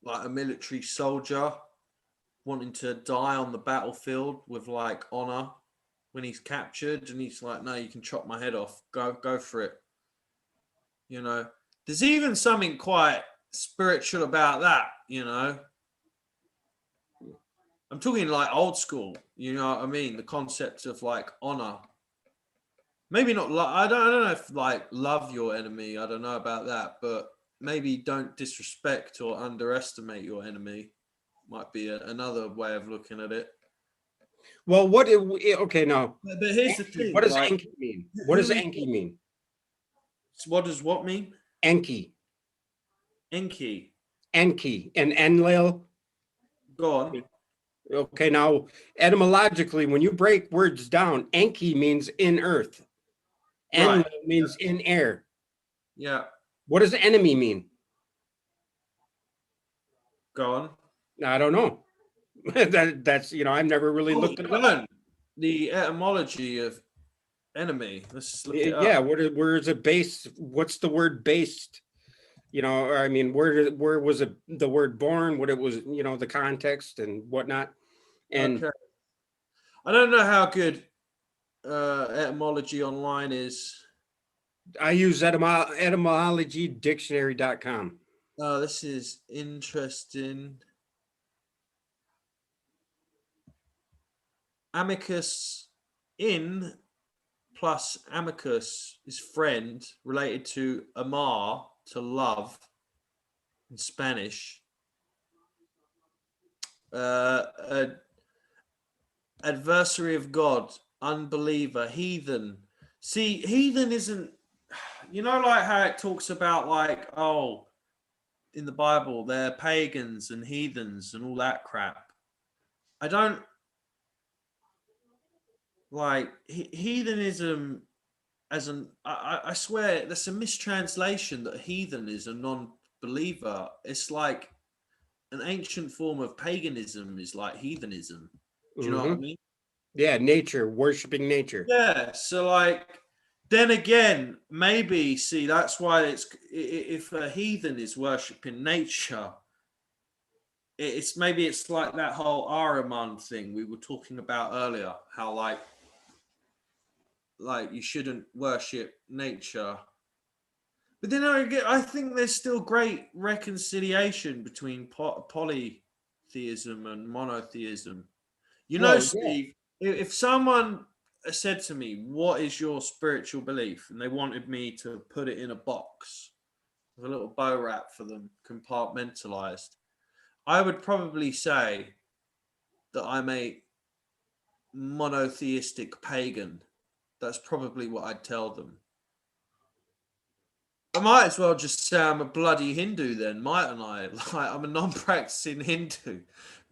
like a military soldier wanting to die on the battlefield with like honor when he's captured and he's like, no, you can chop my head off, go for it. There's even something quite spiritual about that. I'm talking like old school, you know what I mean, the concept of like honor. Maybe not I don't know if like love your enemy, I don't know about that, but maybe don't disrespect or underestimate your enemy might be another way of looking at it. Well, okay, now, But here's the Enki, what thing, does like Enki mean? What who does is Enki mean? what does what mean? Enki, Enki. Enki, and Enlil. Go on. Okay, now, etymologically, when you break words down, Enki means in earth, Enlil Right. Yeah. means in air. Yeah. What does enemy mean? Go on. I don't know. That's, you know, I've never really Oh, looked it you up. learn the etymology of enemy. Let's look it Yeah, up. where is it based? What's the word based? You know, I mean, where was it the word born? What it was, you know, the context and whatnot. And Okay. I don't know how good etymology online is. I use etymologydictionary.com. Oh, this is interesting. Amicus in plus amicus is friend, related to amar, to love in Spanish. Ad- adversary of God, unbeliever, heathen. See, heathen isn't, you know, like how it talks about, like, oh, in the Bible, they're pagans and heathens and all that crap. I don't like heathenism as an. I swear that's a mistranslation that heathen is a non-believer. It's like an ancient form of paganism is like heathenism. Do you know what I Hmm. mean? Yeah, nature, worshiping nature. Yeah. So like, then again, maybe see that's why it's if a heathen is worshipping nature, it's maybe it's like that whole Ahriman thing we were talking about earlier. How like you shouldn't worship nature. But then I think there's still great reconciliation between polytheism and monotheism. You know, Well, yeah. Steve, if someone said to me, "What is your spiritual belief?" and they wanted me to put it in a box with a little bow wrap for them, compartmentalized, I would probably say that I'm a monotheistic pagan. That's probably what I'd tell them. I might as well just say I'm a bloody Hindu then, mightn't I? Like I'm a non-practicing Hindu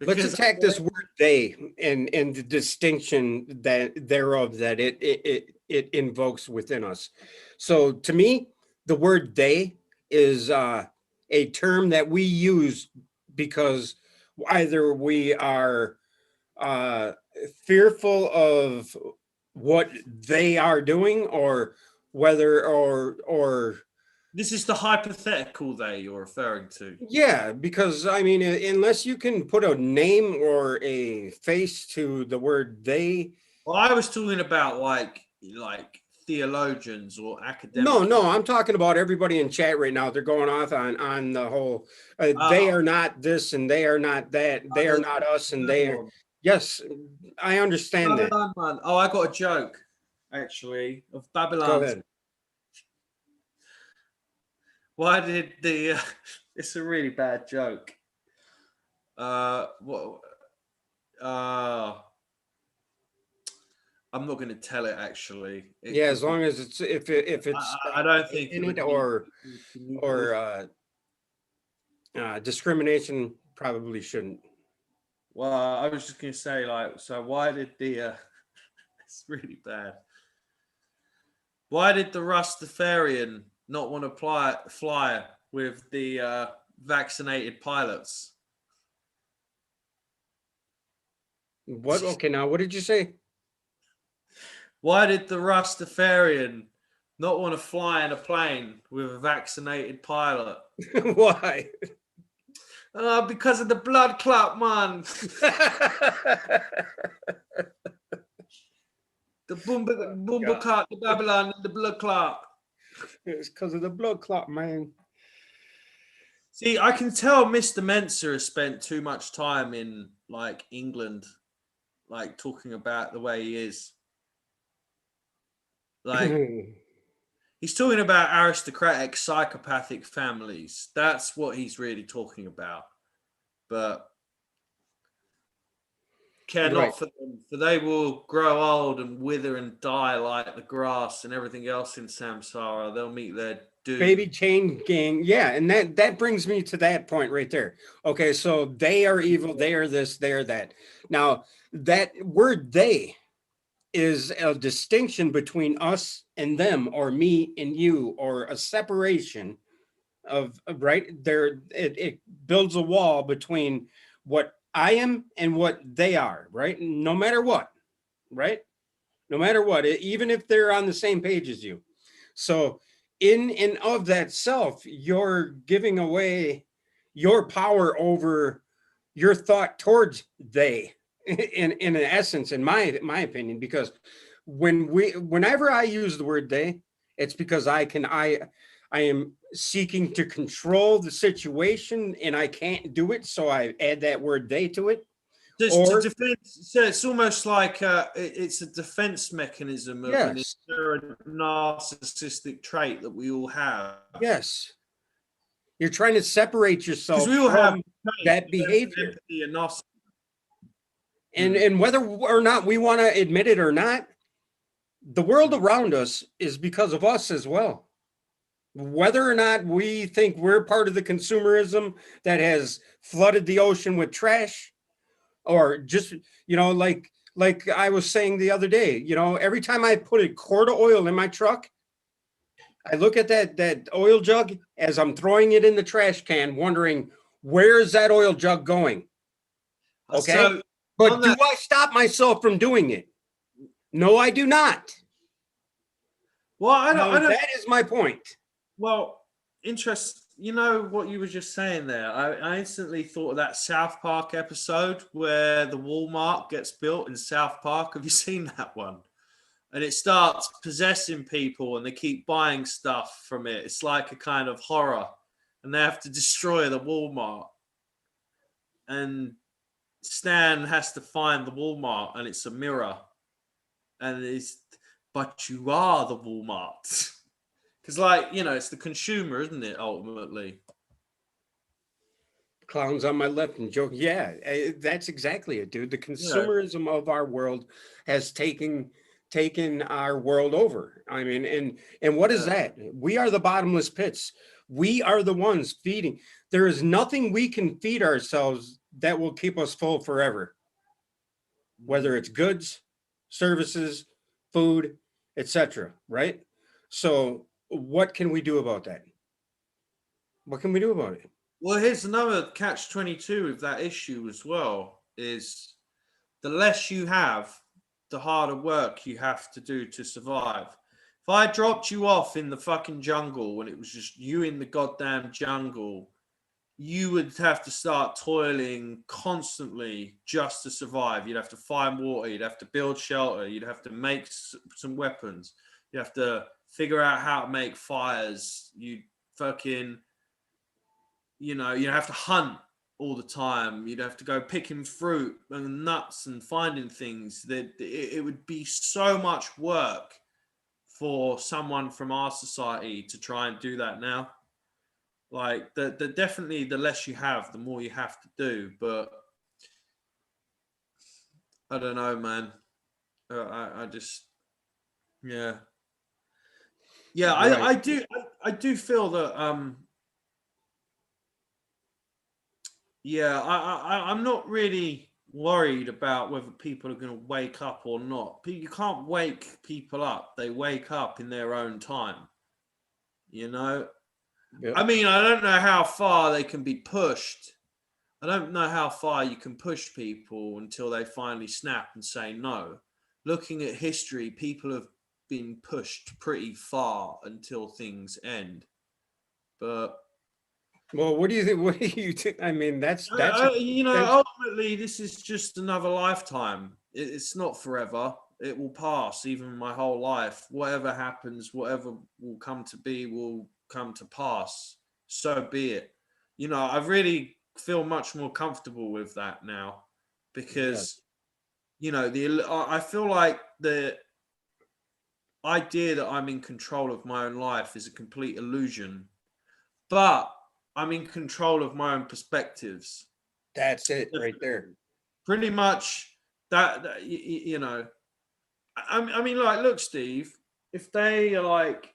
Let's because attack this word they and the distinction that thereof that it invokes within us. So to me, the word they is a term that we use because either we are uh, fearful of what they are doing, or whether or this is the hypothetical they you're referring to. yeah, because I mean, unless you can put a name or a face to the word they. Well, I was talking about like theologians or No, academic. no, I'm talking about everybody in chat right now. They're going off on the whole. They Oh, are not this, and they are not that. They are there's not us, and another they are. one. Yes, I understand that. Babylon man. Oh, I got a joke actually of Go Babylon. ahead. Why did the? It's a really bad joke. What? Uh, I'm not going to tell it actually. It Yeah, could as be. long as it's if it's I don't think it in it would be. or discrimination, probably shouldn't. Well, I was just going to say like, so why did the? It's really bad. Why did the Rastafarian not want to fly with the vaccinated pilots? What? Okay, now what did you say? Why did the Rastafarian not want to fly in a plane with a vaccinated pilot? Why? Because of the blood clot, man. The Boomba God. clot, the Babylon, and the blood clot. It's because of the blood clot, man. See, I can tell Mr. Mensa has spent too much time in like England, like talking about the way he is. Like he's talking about aristocratic, psychopathic families. That's what he's really talking about. But care Right. not for them, for they will grow old and wither and die like the grass and everything else in samsara. They'll meet their Baby doom. chain gang. Yeah, and that brings me to that point right there. Okay, so they are evil, they are this, they are that. Now, that word they is a distinction between us and them, or me and you, or a separation of right there. It builds a wall between what I am and what they are, right? No matter what, right? no matter what, even if they're on the same page as you. So, in and of that self, you're giving away your power over your thought towards they, in essence, in my opinion, because whenever I use the word they, it's because I am seeking to control the situation and I can't do it, so I add that word they to it. Just to Or defend, so it's almost like it's a defense mechanism of an yes, inherent narcissistic trait that we all have. yes, you're trying to separate Because yourself we all have from traits that of behavior. empathy and narcissism. And whether or not we want to admit it or not, the world around us is because of us as well. Whether or not we think we're part of the consumerism that has flooded the ocean with trash, or just, like I was saying the other day, every time I put a quart of oil in my truck, I look at that oil jug as I'm throwing it in the trash can, wondering where is that oil jug going? Okay. So But on do that, I stop myself from doing it? No, I do not. well, I don't. That is my point. Well, interest. You know what you were just saying there. I instantly thought of that South Park episode where the Walmart gets built in South Park. Have you seen that one? And it starts possessing people, and they keep buying stuff from it. It's like a kind of horror, and they have to destroy the Walmart. And Stan has to find the Walmart, and it's a mirror, and it's but you are the Walmart. Because, like, it's the consumer, isn't it, ultimately? Clowns on my left and joke. Yeah, that's exactly it, dude. The Yeah. consumerism of our world has taken our world over. I mean, and what is Yeah. that? We are the bottomless pits. We are the ones feeding. There is nothing we can feed ourselves that will keep us full forever, whether it's goods, services, food, etc. Right? So, what can we do about that? What can we do about it? Well, here's another catch-22 of that issue as well, is the less you have, the harder work you have to do to survive. If I dropped you off in the fucking jungle when it was just you in the goddamn jungle, you would have to start toiling constantly just to survive. You'd have to find water, you'd have to build shelter, you'd have to make some weapons, you have to figure out how to make fires, you fucking, you'd have to hunt all the time, you'd have to go picking fruit and nuts and finding things. That it would be so much work for someone from our society to try and do that now. Like the definitely the less you have, the more you have to do. But I don't know, man. I just, yeah, yeah. Right. I do feel that yeah. I'm not really worried about whether people are going to wake up or not. You can't wake people up; they wake up in their own time. You know. Yeah. I mean, I don't know how far they can be pushed. I don't know how far you can push people until they finally snap and say no. Looking at history, people have been pushed pretty far until things end. But Well, what do you think? What do you think? I mean, that's ultimately, this is just another lifetime. It's not forever. It will pass. Even my whole life, whatever happens, whatever will come to be, will come to pass. So be it. I really feel much more comfortable with that now, yeah. because I feel like the idea that I'm in control of my own life is a complete illusion, but I'm in control of my own perspectives. That's it right there. Pretty much that. I mean, like, look, Steve, if they are like,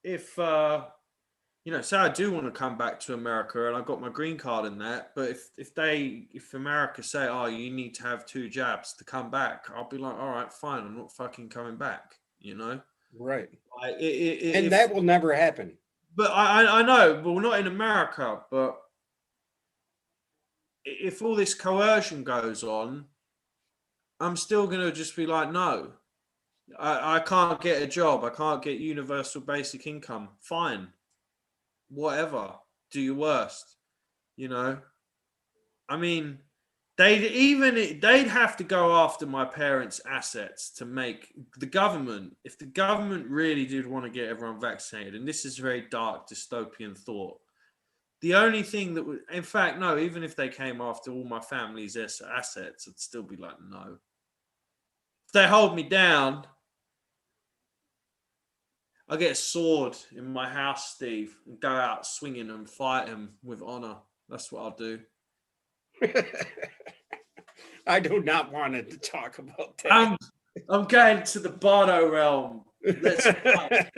if say I do want to come back to America and I've got my green card in that, but if America say, oh, you need to have 2 jabs to come back, I'll be like, all right, fine, I'm not fucking coming back. Right. Like, And if that will never happen. but I know, well, not in America, but if all this coercion goes on, I'm still gonna just be like, no. I can't get a job. I can't get universal basic income. Fine. Whatever. Do your worst. You know? I mean, they'd have to go after my parents' assets to make the government, if the government really did want to get everyone vaccinated, and this is very dark dystopian thought, the only thing that would, in fact, no, even if they came after all my family's assets, I'd still be like, no. If they hold me down, I'll get a sword in my house, Steve, and go out swinging and fight him with honor. That's what I'll do. I do not want to talk about that. I'm going to the Bardo realm. Let's fight.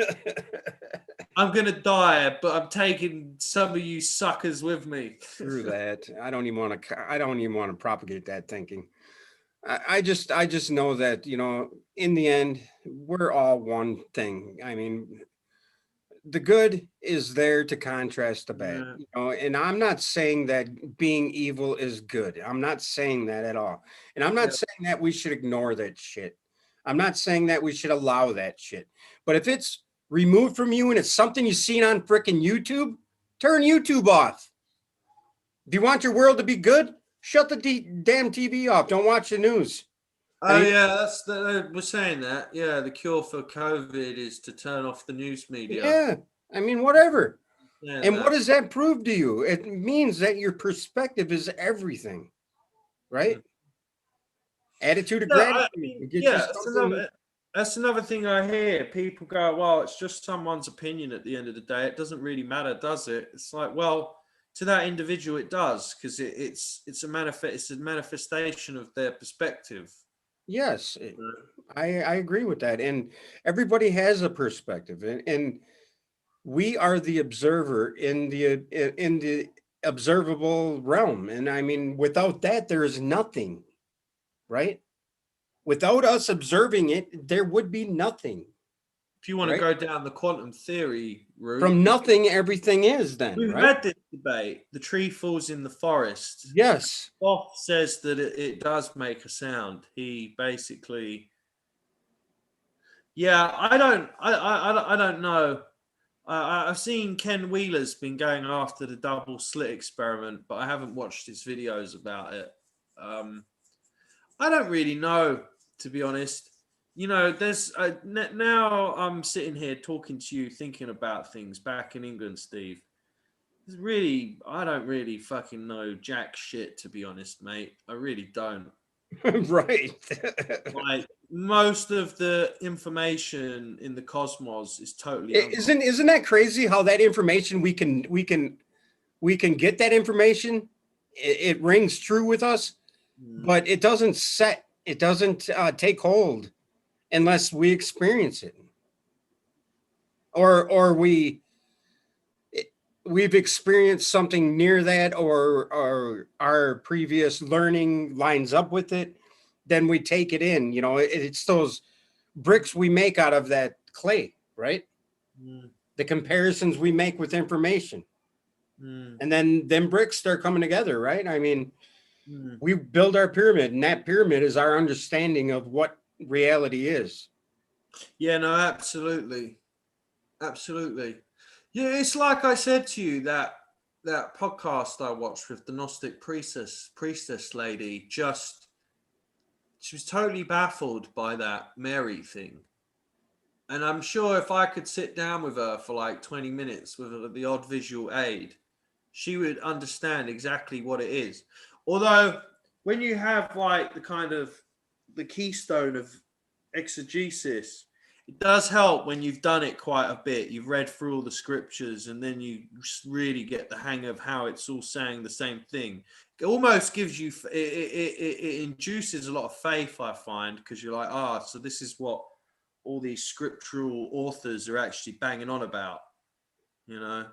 I'm gonna die, but I'm taking some of you suckers with me. Through that, I don't even want to propagate that thinking. I just know that, you know, in the end, we're all one thing. I mean, the good is there to contrast the bad, Yeah. you know, and I'm not saying that being evil is good. I'm not saying that at all. And I'm not Yeah. saying that we should ignore that shit. I'm not saying that we should allow that shit. But if it's removed from you and it's something you've seen on freaking YouTube, turn YouTube off. If you want your world to be good, shut the damn TV off. Don't watch the news. I Oh mean, yeah, we're saying that. Yeah, the cure for COVID is to turn off the news media. yeah, I mean, whatever. Yeah, And what does that prove to you? It means that your perspective is everything, right? Attitude of No, gratitude. I mean, It gets you yeah, something. that's another thing I hear. People go, "Well, it's just someone's opinion at the end of the day. It doesn't really matter, does it?" It's like, well, to that individual, it does, because it's a manifestation of their perspective. Yes, I agree with that. And everybody has a perspective, and we are the observer in the observable realm. And I mean, without that, there is nothing, right? Without us observing it, there would be nothing, If you want to right? go down the quantum theory route, From nothing, everything is then, we've right? had this debate. The tree falls in the forest. Yes. Boff says that it does make a sound. He basically, yeah, I don't know. I've seen Ken Wheeler's been going after the double slit experiment, but I haven't watched his videos about it. I don't really know, to be honest. You know, there's now I'm sitting here talking to you, thinking about things back in England, Steve. It's really, I don't really fucking know jack shit, to be honest, mate. I really don't. Right. Like, most of the information in the cosmos is totally Isn't that crazy how that information we can get that information, it rings true with us, but it doesn't take hold unless we experience it, or we've experienced something near that, or our previous learning lines up with it, then we take it in. You know, it's those bricks we make out of that clay, right? Mm, The comparisons we make with information, mm, and then them bricks start coming together, right? I mean, mm. we build our pyramid, and that pyramid is our understanding of what reality is. Yeah, no, absolutely. Absolutely. Yeah, it's like I said to you, that podcast I watched with the Gnostic priestess lady, just she was totally baffled by that Mary thing. And I'm sure if I could sit down with her for like 20 minutes with the odd visual aid, she would understand exactly what it is. Although when you have like the kind of the keystone of exegesis, it does help when you've done it quite a bit. You've read through all the scriptures, and then you really get the hang of how it's all saying the same thing. It almost gives you, it induces a lot of faith, I find, because you're like, so this is what all these scriptural authors are actually banging on about, you know?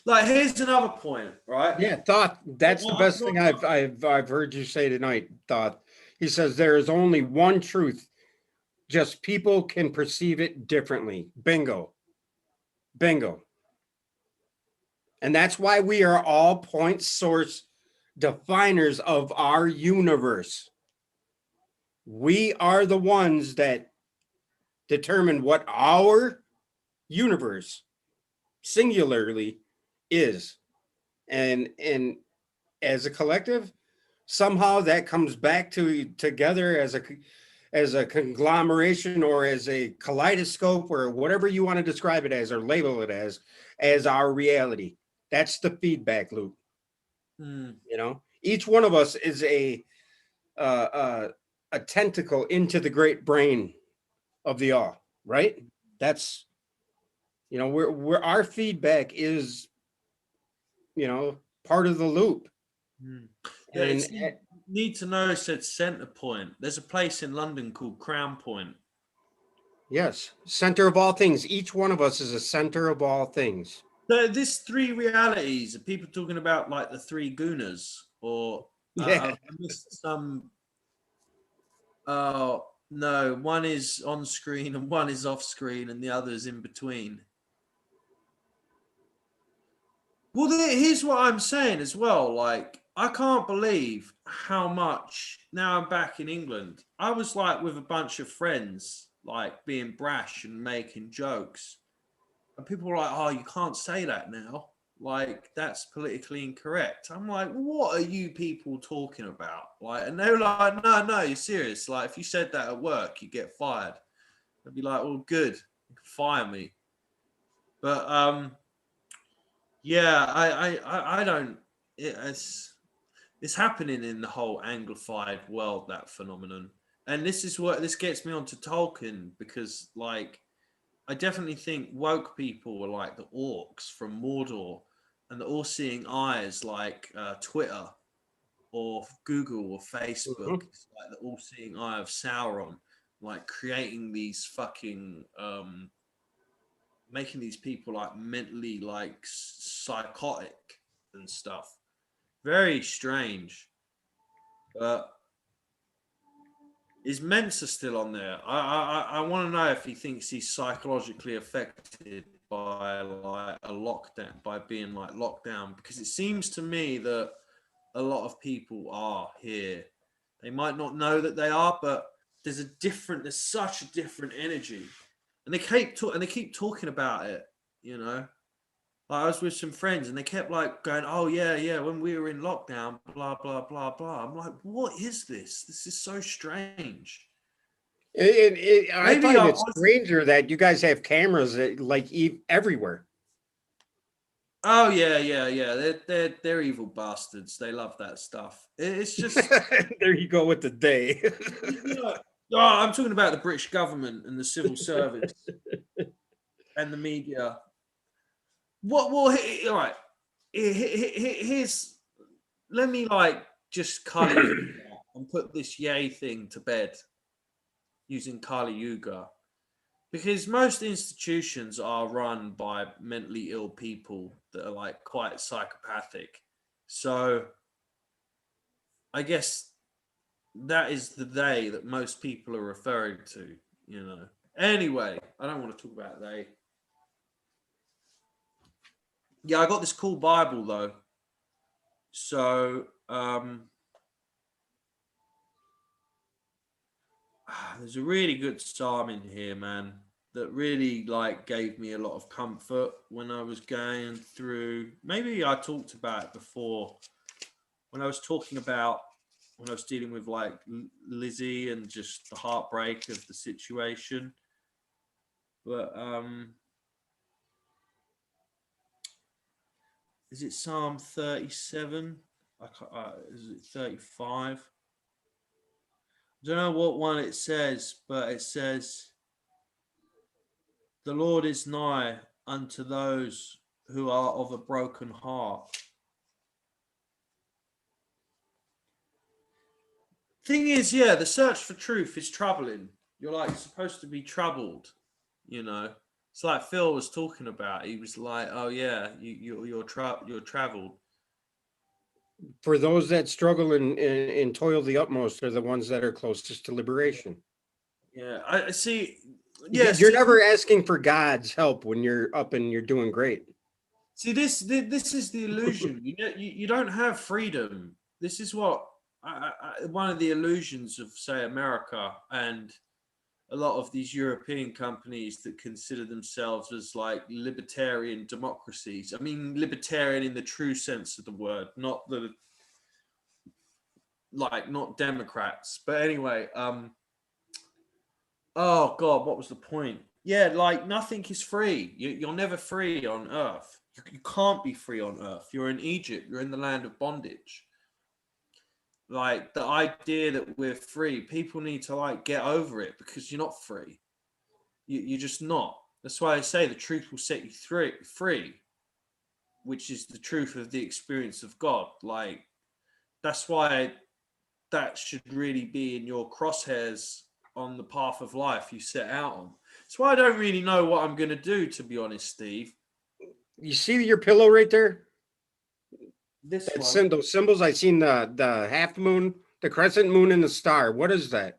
Like, here's another point, right? Yeah, thought that's the best thing I've heard you say tonight. Thought, he says there is only one truth, just people can perceive it differently. Bingo, bingo. And that's why we are all point source definers of our universe. We are the ones that determine what our universe singularly is. And as a collective, somehow that comes back to together as a conglomeration or as a kaleidoscope or whatever you want to describe it as or label it as our reality. That's the feedback loop. Mm. You know, each one of us is uh, uh, a tentacle into the great brain of the all. Right? That's, you know, we're our feedback is, you know, part of the loop. Mm. Yeah, And it's need to know said center point. There's a place in London called Crown Point. yes, center of all things. Each one of us is a center of all things. So this three realities, are people talking about like the three gunas, or Yeah. I've missed some. Oh no, one is on screen and one is off screen, and the other is in between. Well, here's what I'm saying as well. Like, I can't believe how much now I'm back in England. I was like with a bunch of friends, like being brash and making jokes. And people were like, oh, you can't say that now. Like, that's politically incorrect. I'm like, what are you people talking about? Like, and they were like, no, you're serious. Like, if you said that at work, you get fired. I'd be like, well, good, you can fire me. But yeah, I don't. It's happening in the whole Anglified world, that phenomenon, and this gets me onto Tolkien, because like I definitely think woke people are like the orcs from Mordor, and the all-seeing eyes like Twitter or Google or Facebook. Mhm. It's like the all-seeing eye of Sauron, like creating these fucking making these people like mentally like psychotic and stuff. Very strange. But his Mensa still on there. I want to know if he thinks he's psychologically affected by like a lockdown, by being like locked down, because it seems to me that a lot of people are here. They might not know that they are, but there's such a different energy, and they keep talking about it. You know, like I was with some friends and they kept like going, "Oh yeah, when we were in lockdown, blah blah blah blah." I'm like, "What is this? This is so strange." I Maybe find I it was. stranger that you guys have cameras like everywhere. Oh yeah. They're evil bastards. They love that stuff. It's just, There you go with the day. you know. Oh, I'm talking about the British government and the civil service and the media. What? Well, all right. Here's. Let me like just Kali Yuga and put this yay thing to bed using Kali Yuga, because most institutions are run by mentally ill people that are like quite psychopathic. So I guess that is the they that most people are referring to, you know. Anyway, I don't want to talk about they. Yeah, I got this cool Bible though. So there's a really good psalm in here, man, that really like gave me a lot of comfort when I was going through. Maybe I talked about it before when I was talking about when I was dealing with like Lizzie and just the heartbreak of the situation. But is it Psalm 37? Is it 35? I don't know what one it says, but it says, "The Lord is nigh unto those who are of a broken heart." Thing is, yeah, the search for truth is troubling. You're like supposed to be troubled, you know. It's like Phil was talking about. He was like, "Oh yeah, you're traveled." For those that struggle and toil the utmost are the ones that are closest to liberation. Yeah, I see. Yeah, You're never asking for God's help when you're up and you're doing great. see this is the illusion. You don't have freedom. This is what one of the illusions of say America and a lot of these European companies that consider themselves as like libertarian democracies. I mean, libertarian in the true sense of the word, not the like not Democrats. But anyway, oh God, what was the point? Yeah, like nothing is free. You're never free on Earth. You can't be free on Earth. You're in Egypt. You're in the land of bondage. Like the idea that we're free, people need to like get over it because you're not free. You're just not. That's why I say the truth will set you free, which is the truth of the experience of God. Like that's why that should really be in your crosshairs on the path of life you set out on. That's why I don't really know what I'm going to do, to be honest, Steve. You see your pillow right there? This That's one. those symbols. I seen the half moon, the crescent moon, and the star. What is that?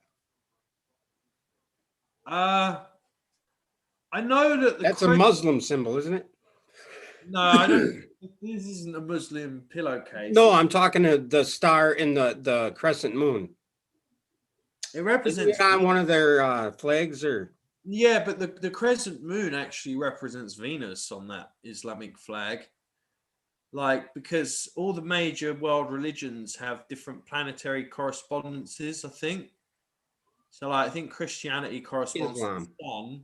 I know that the That's a crescent. Muslim symbol, isn't it? No, I don't. This isn't a Muslim pillowcase. No, I'm talking to the star and the crescent moon. It Isn't represents. it on one of their flags or? Yeah, but the crescent moon actually represents Venus on that Islamic flag. Like, because all the major world religions have different planetary correspondences, I think. So, like, I think Christianity corresponds to Islam. the sun,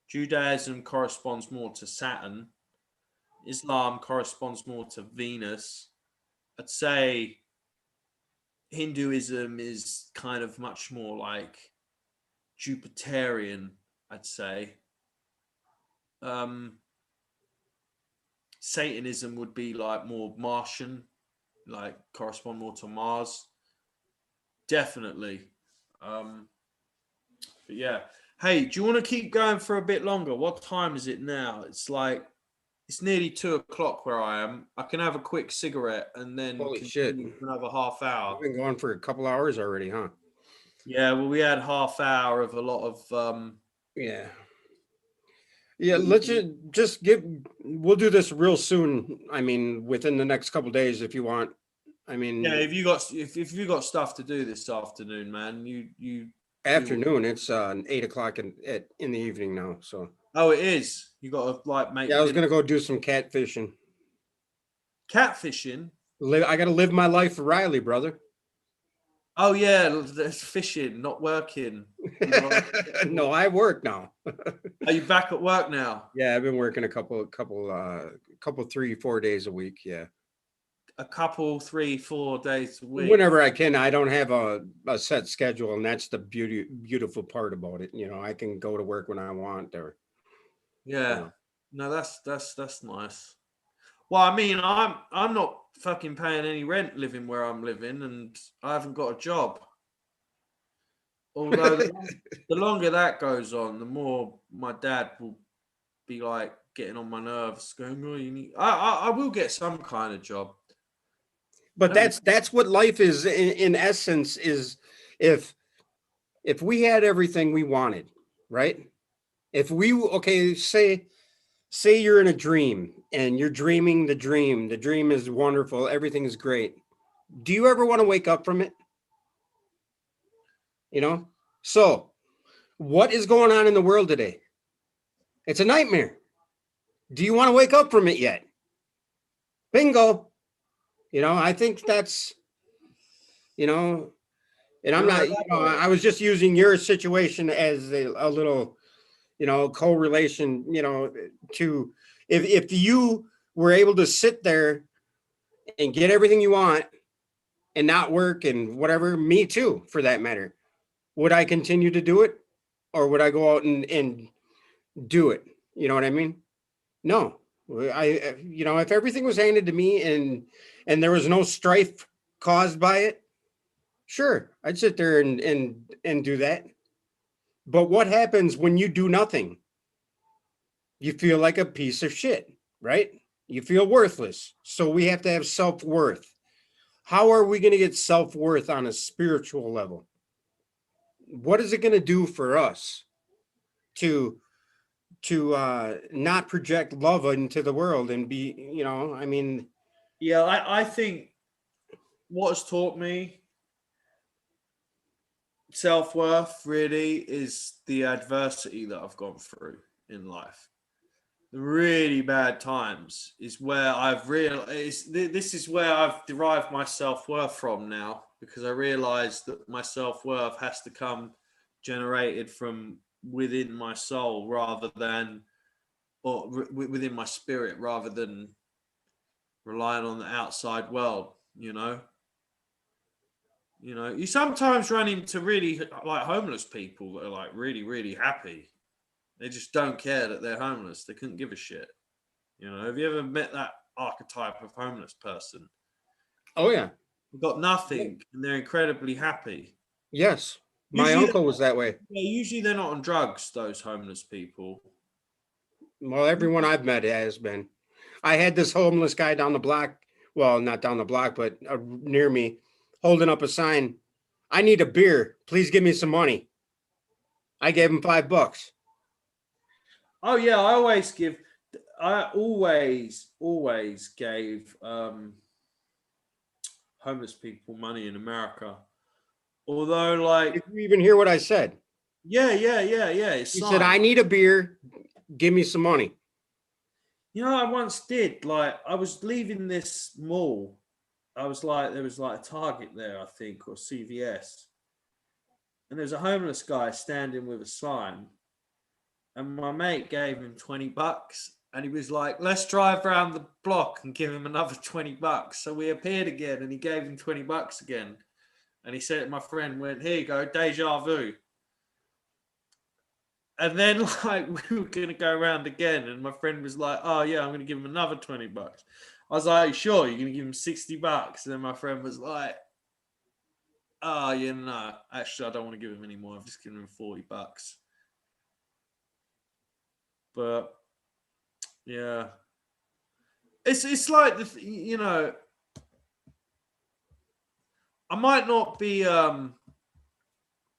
Judaism corresponds more to Saturn, Islam corresponds more to Venus. I'd say Hinduism is kind of much more like Jupiterian, I'd say. Satanism would be like more Martian, like correspond more to Mars. Definitely. But yeah. Hey, do you want to keep going for a bit longer? What time is it now? It's nearly 2 o'clock where I am. I can have a quick cigarette and then Holy shit! continue for another half hour. We've been going for a couple hours already, huh? Yeah, well, we had half hour of a lot of Yeah. Yeah, let's just get. We'll do this real soon. I mean, within the next couple days, if you want. I yeah, mean, if you got stuff to do this afternoon, man, you do. afternoon. It's 8 o'clock in the evening now. So Oh, it is. You got to like yeah, make I was dinner. gonna go do some catfishing. Catfishing. I got to live my life for Riley, brother. Oh yeah, there's fishing, not working. No, I work now. Are you back at work now? Yeah, I've been working a couple, 3-4 days a week. Yeah, A couple, 3, 4 days a week. whenever I can. I don't have a set schedule, and that's the beautiful part about it. You know, I can go to work when I want, or Yeah. know. No, that's nice. Well, I mean, I'm not fucking paying any rent living where I'm living, and I haven't got a job. Although the longer that goes on, the more my dad will be like getting on my nerves, going, "Oh, you need." I will get some kind of job. But that's what life is in essence. Is if we had everything we wanted, right? If we okay, say you're in a dream and you're dreaming the dream. The dream is wonderful. Everything is great. Do you ever want to wake up from it? You know? So, what is going on in the world today? It's a nightmare. Do you want to wake up from it yet? Bingo. You know, I think that's, you know, and I'm not, I was just using your situation as a little, correlation, to if you were able to sit there and get everything you want and not work and whatever, me too, for that matter, would I continue to do it, or would I go out and do it? You know what I mean? No. If everything was handed to me and there was no strife caused by it, sure, I'd sit there and do that. But what happens when you do nothing? You feel like a piece of shit, right? You feel worthless. So we have to have self-worth. How are we going to get self-worth on a spiritual level? What is it going to do for us to not project love into the world and be, I mean, Yeah, I think what has taught me self-worth really is the adversity that I've gone through in life. The really bad times is where I've realized this is where I've derived my self-worth from now, because I realized that my self-worth has to come generated from within my soul rather than, or within my spirit rather than relying on the outside world, you know. You sometimes run into really like homeless people that are like really, really happy. They just don't care that they're homeless. They couldn't give a shit. Have you ever met that archetype of homeless person? Oh yeah. They've got nothing and they're incredibly happy. Yes. My Usually, uncle was that way. usually they're not on drugs. Those homeless people. Well, everyone I've met has been. I had this homeless guy down the block. Well, not down the block, but near me, holding up a sign. I need a beer. Please give me some money. I gave him $5. Oh yeah, I always gave homeless people money in America. Although, like, Did you even hear what I said? yeah, it's He said, signed. I need a beer. Give me some money. I once did. Like, I was leaving this mall. I was like, there was like a Target there, I think, or CVS, and there's a homeless guy standing with a sign, and my mate gave him $20, and he was like, "Let's drive around the block and give him another $20." So we appeared again, and he gave him $20 again, and he said, "My friend went, here you go, deja vu." And then like we were gonna go around again, and my friend was like, "Oh yeah, I'm gonna give him another $20." I was like, "Sure, you're gonna give him $60?" And then my friend was like, "Oh yeah, no, actually, I don't want to give him any more. I've just given him $40." But yeah, it's like I might not be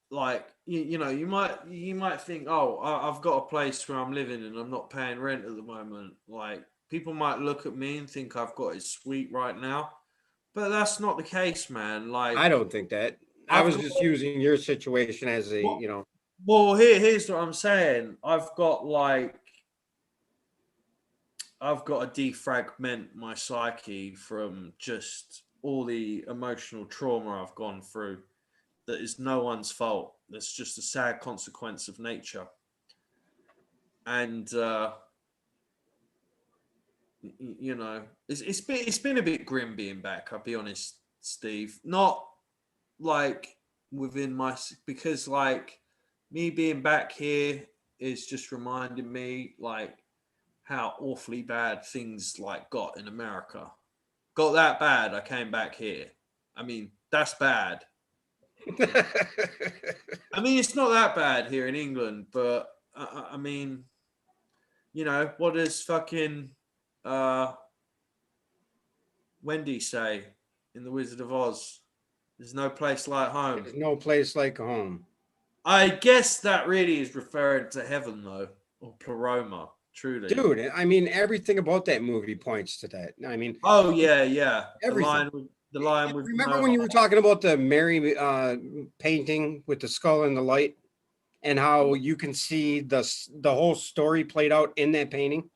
like you might think, oh, I've got a place where I'm living and I'm not paying rent at the moment. Like, people might look at me and think I've got it sweet right now, but that's not the case, man. Like, I don't think that. I I've was got just using your situation as a, well, well here's what I'm saying. I've got to defragment my psyche from just all the emotional trauma I've gone through. That is no one's fault. That's just a sad consequence of nature. And it's been a bit grim being back. I'll be honest, Steve. Not like within my, because like me being back here is just reminding me like how awfully bad things like got in America. Got that bad. I came back here. I mean, that's bad. I mean, it's not that bad here in England, but I mean, what does fucking uh, Wendy say in The Wizard of Oz? There's no place like home. There's no place like home. I guess that really is referring to heaven, though, or Pleroma, truly. Dude, I mean, everything about that movie points to that. I mean, Oh yeah. The everything. lion with Remember no when you were talking about the Mary painting with the skull and the light, and how you can see the whole story played out in that painting?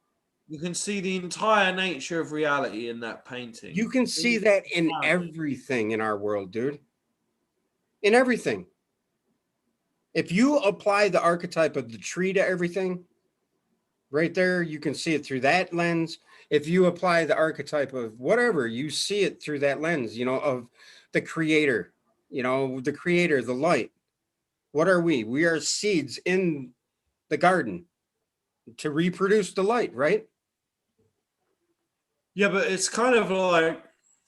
You can see the entire nature of reality in that painting. You can see that in everything in our world, dude. In everything. If you apply the archetype of the tree to everything, right there, you can see it through that lens. If you apply the archetype of whatever, you see it through that lens, of the creator, the creator, the light. What are we? We are seeds in the garden to reproduce the light, right? Yeah, but it's kind of like,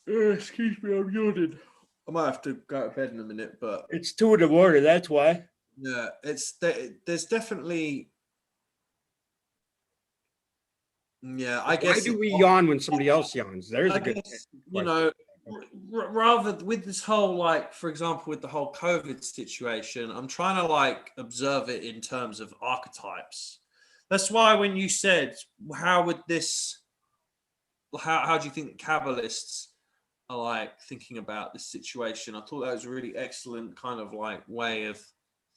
excuse me, I'm yawning. I might have to go to bed in a minute, but It's two in the morning, that's why. yeah, there's definitely, yeah, I Why guess do we yawn when somebody else yawns? There's I a good guess question. rather with this whole, like, for example, with the whole COVID situation, I'm trying to like observe it in terms of archetypes. That's why when you said how would this, how do you think Kabbalists I like thinking about this situation. I thought that was a really excellent kind of like way of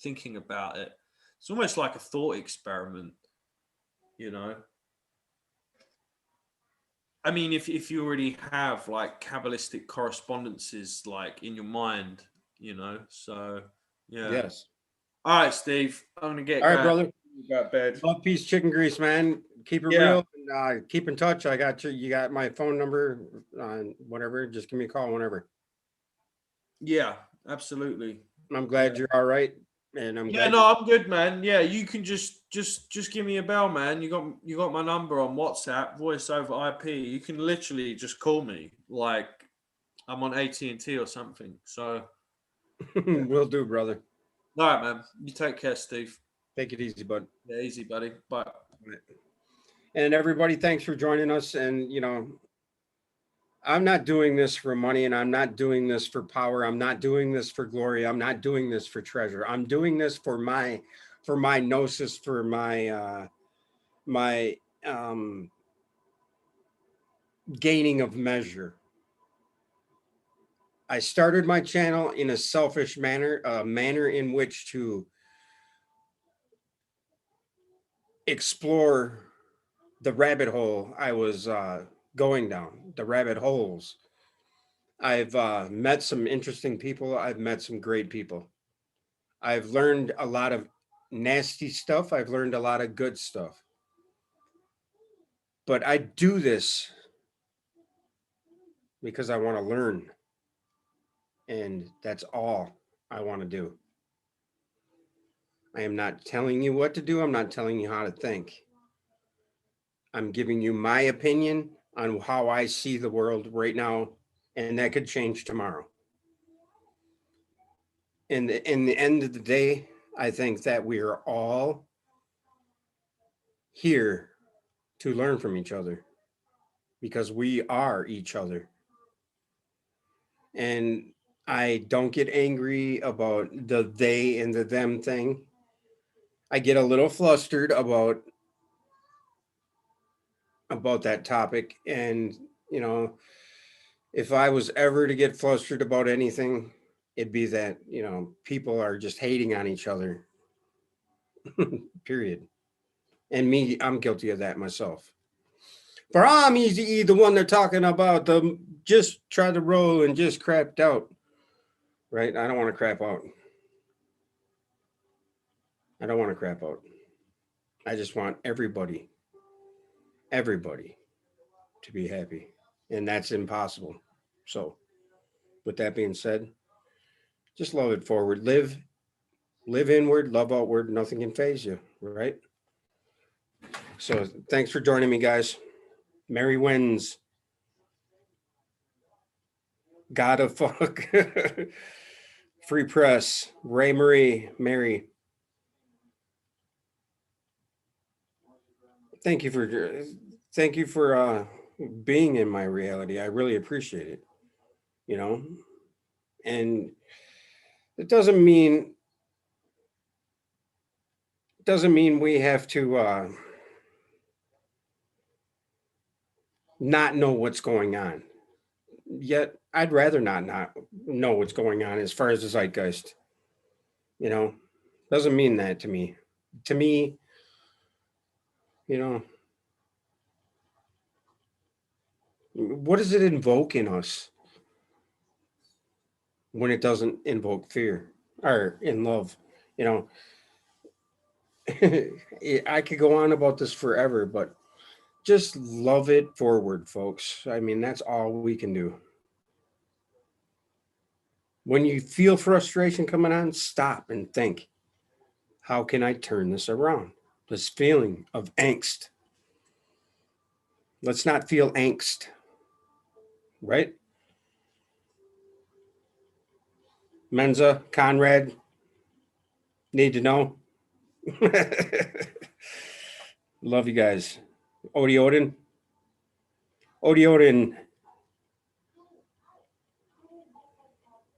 thinking about it. It's almost like a thought experiment, you know. I mean, if you already have like Kabbalistic correspondences like in your mind, you know. So yeah. Yes. All right, Steve. I'm gonna get All right, going. brother. Go to bed. Love, peace, chicken grease, man. Keep it Yeah. real. And, keep in touch. I got you. You got my phone number on whatever. Just give me a call whenever. Yeah. Absolutely. I'm Yeah. glad you're all right, and I'm Yeah. glad No, I'm good, man. Yeah. You can just give me a bell, man. You got my number on WhatsApp, voice over IP. You can literally just call me. Like I'm on AT&T or something. So yeah. you're. Will do, brother. All right, man. You take care, Steve. Take it easy, bud. Yeah. Easy, buddy. Bye. And everybody, thanks for joining us. And I'm not doing this for money, and I'm not doing this for power. I'm not doing this for glory. I'm not doing this for treasure. I'm doing this for my gnosis, for my gaining of measure. I started my channel in a selfish manner, a manner in which to explore the rabbit hole I was going down, the rabbit holes. I've met some interesting people. I've met some great people. I've learned a lot of nasty stuff. I've learned a lot of good stuff. But I do this because I want to learn. And that's all I want to do. I am not telling you what to do. I'm not telling you how to think. I'm giving you my opinion on how I see the world right now, and that could change tomorrow. In the end of the day, I think that we are all here to learn from each other because we are each other. And I don't get angry about the they and the them thing. I get a little flustered about that topic, and you know, if I was ever to get flustered about anything, it'd be that, people are just hating on each other. Period. And me, I'm guilty of that myself. For I'm easy the one they're talking about, the just try to roll and just crapped out. Right? I don't want to crap out. I don't want to crap out. I just want everybody to be happy. And that's impossible. So, with that being said, just love it forward. Live inward, love outward. Nothing can phase you, right? So, thanks for joining me, guys. Merry wins. God of fuck. Free press. Ray Marie. Mary. Thank you for being in my reality. I really appreciate it. You know, and it doesn't mean we have to not know what's going on. Yet I'd rather not know what's going on as far as the zeitgeist. You know, doesn't mean that to me. To me, you know, what does it invoke in us when it doesn't invoke fear or in love? You know, I could go on about this forever, but just love it forward, folks. I mean, that's all we can do. When you feel frustration coming on, stop and think, how can I turn this around? This feeling of angst. Let's not feel angst, right? Menza, Conrad, need to know. Love you guys. Odie Odin. Odie Odin.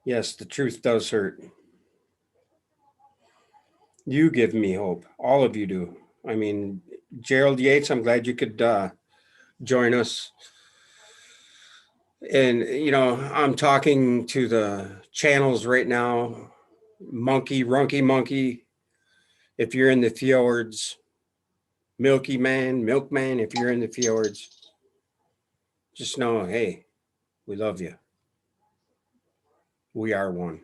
Yes, the truth does hurt. You give me hope. All of you do. I mean, Gerald Yates, I'm glad you could join us. And, I'm talking to the channels right now. Monkey, Runky Monkey, if you're in the fjords. Milky Man, Milkman, if you're in the fjords. Just know, hey, we love you. We are one.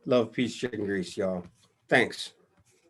Love, peace, chicken grease, y'all. Thanks.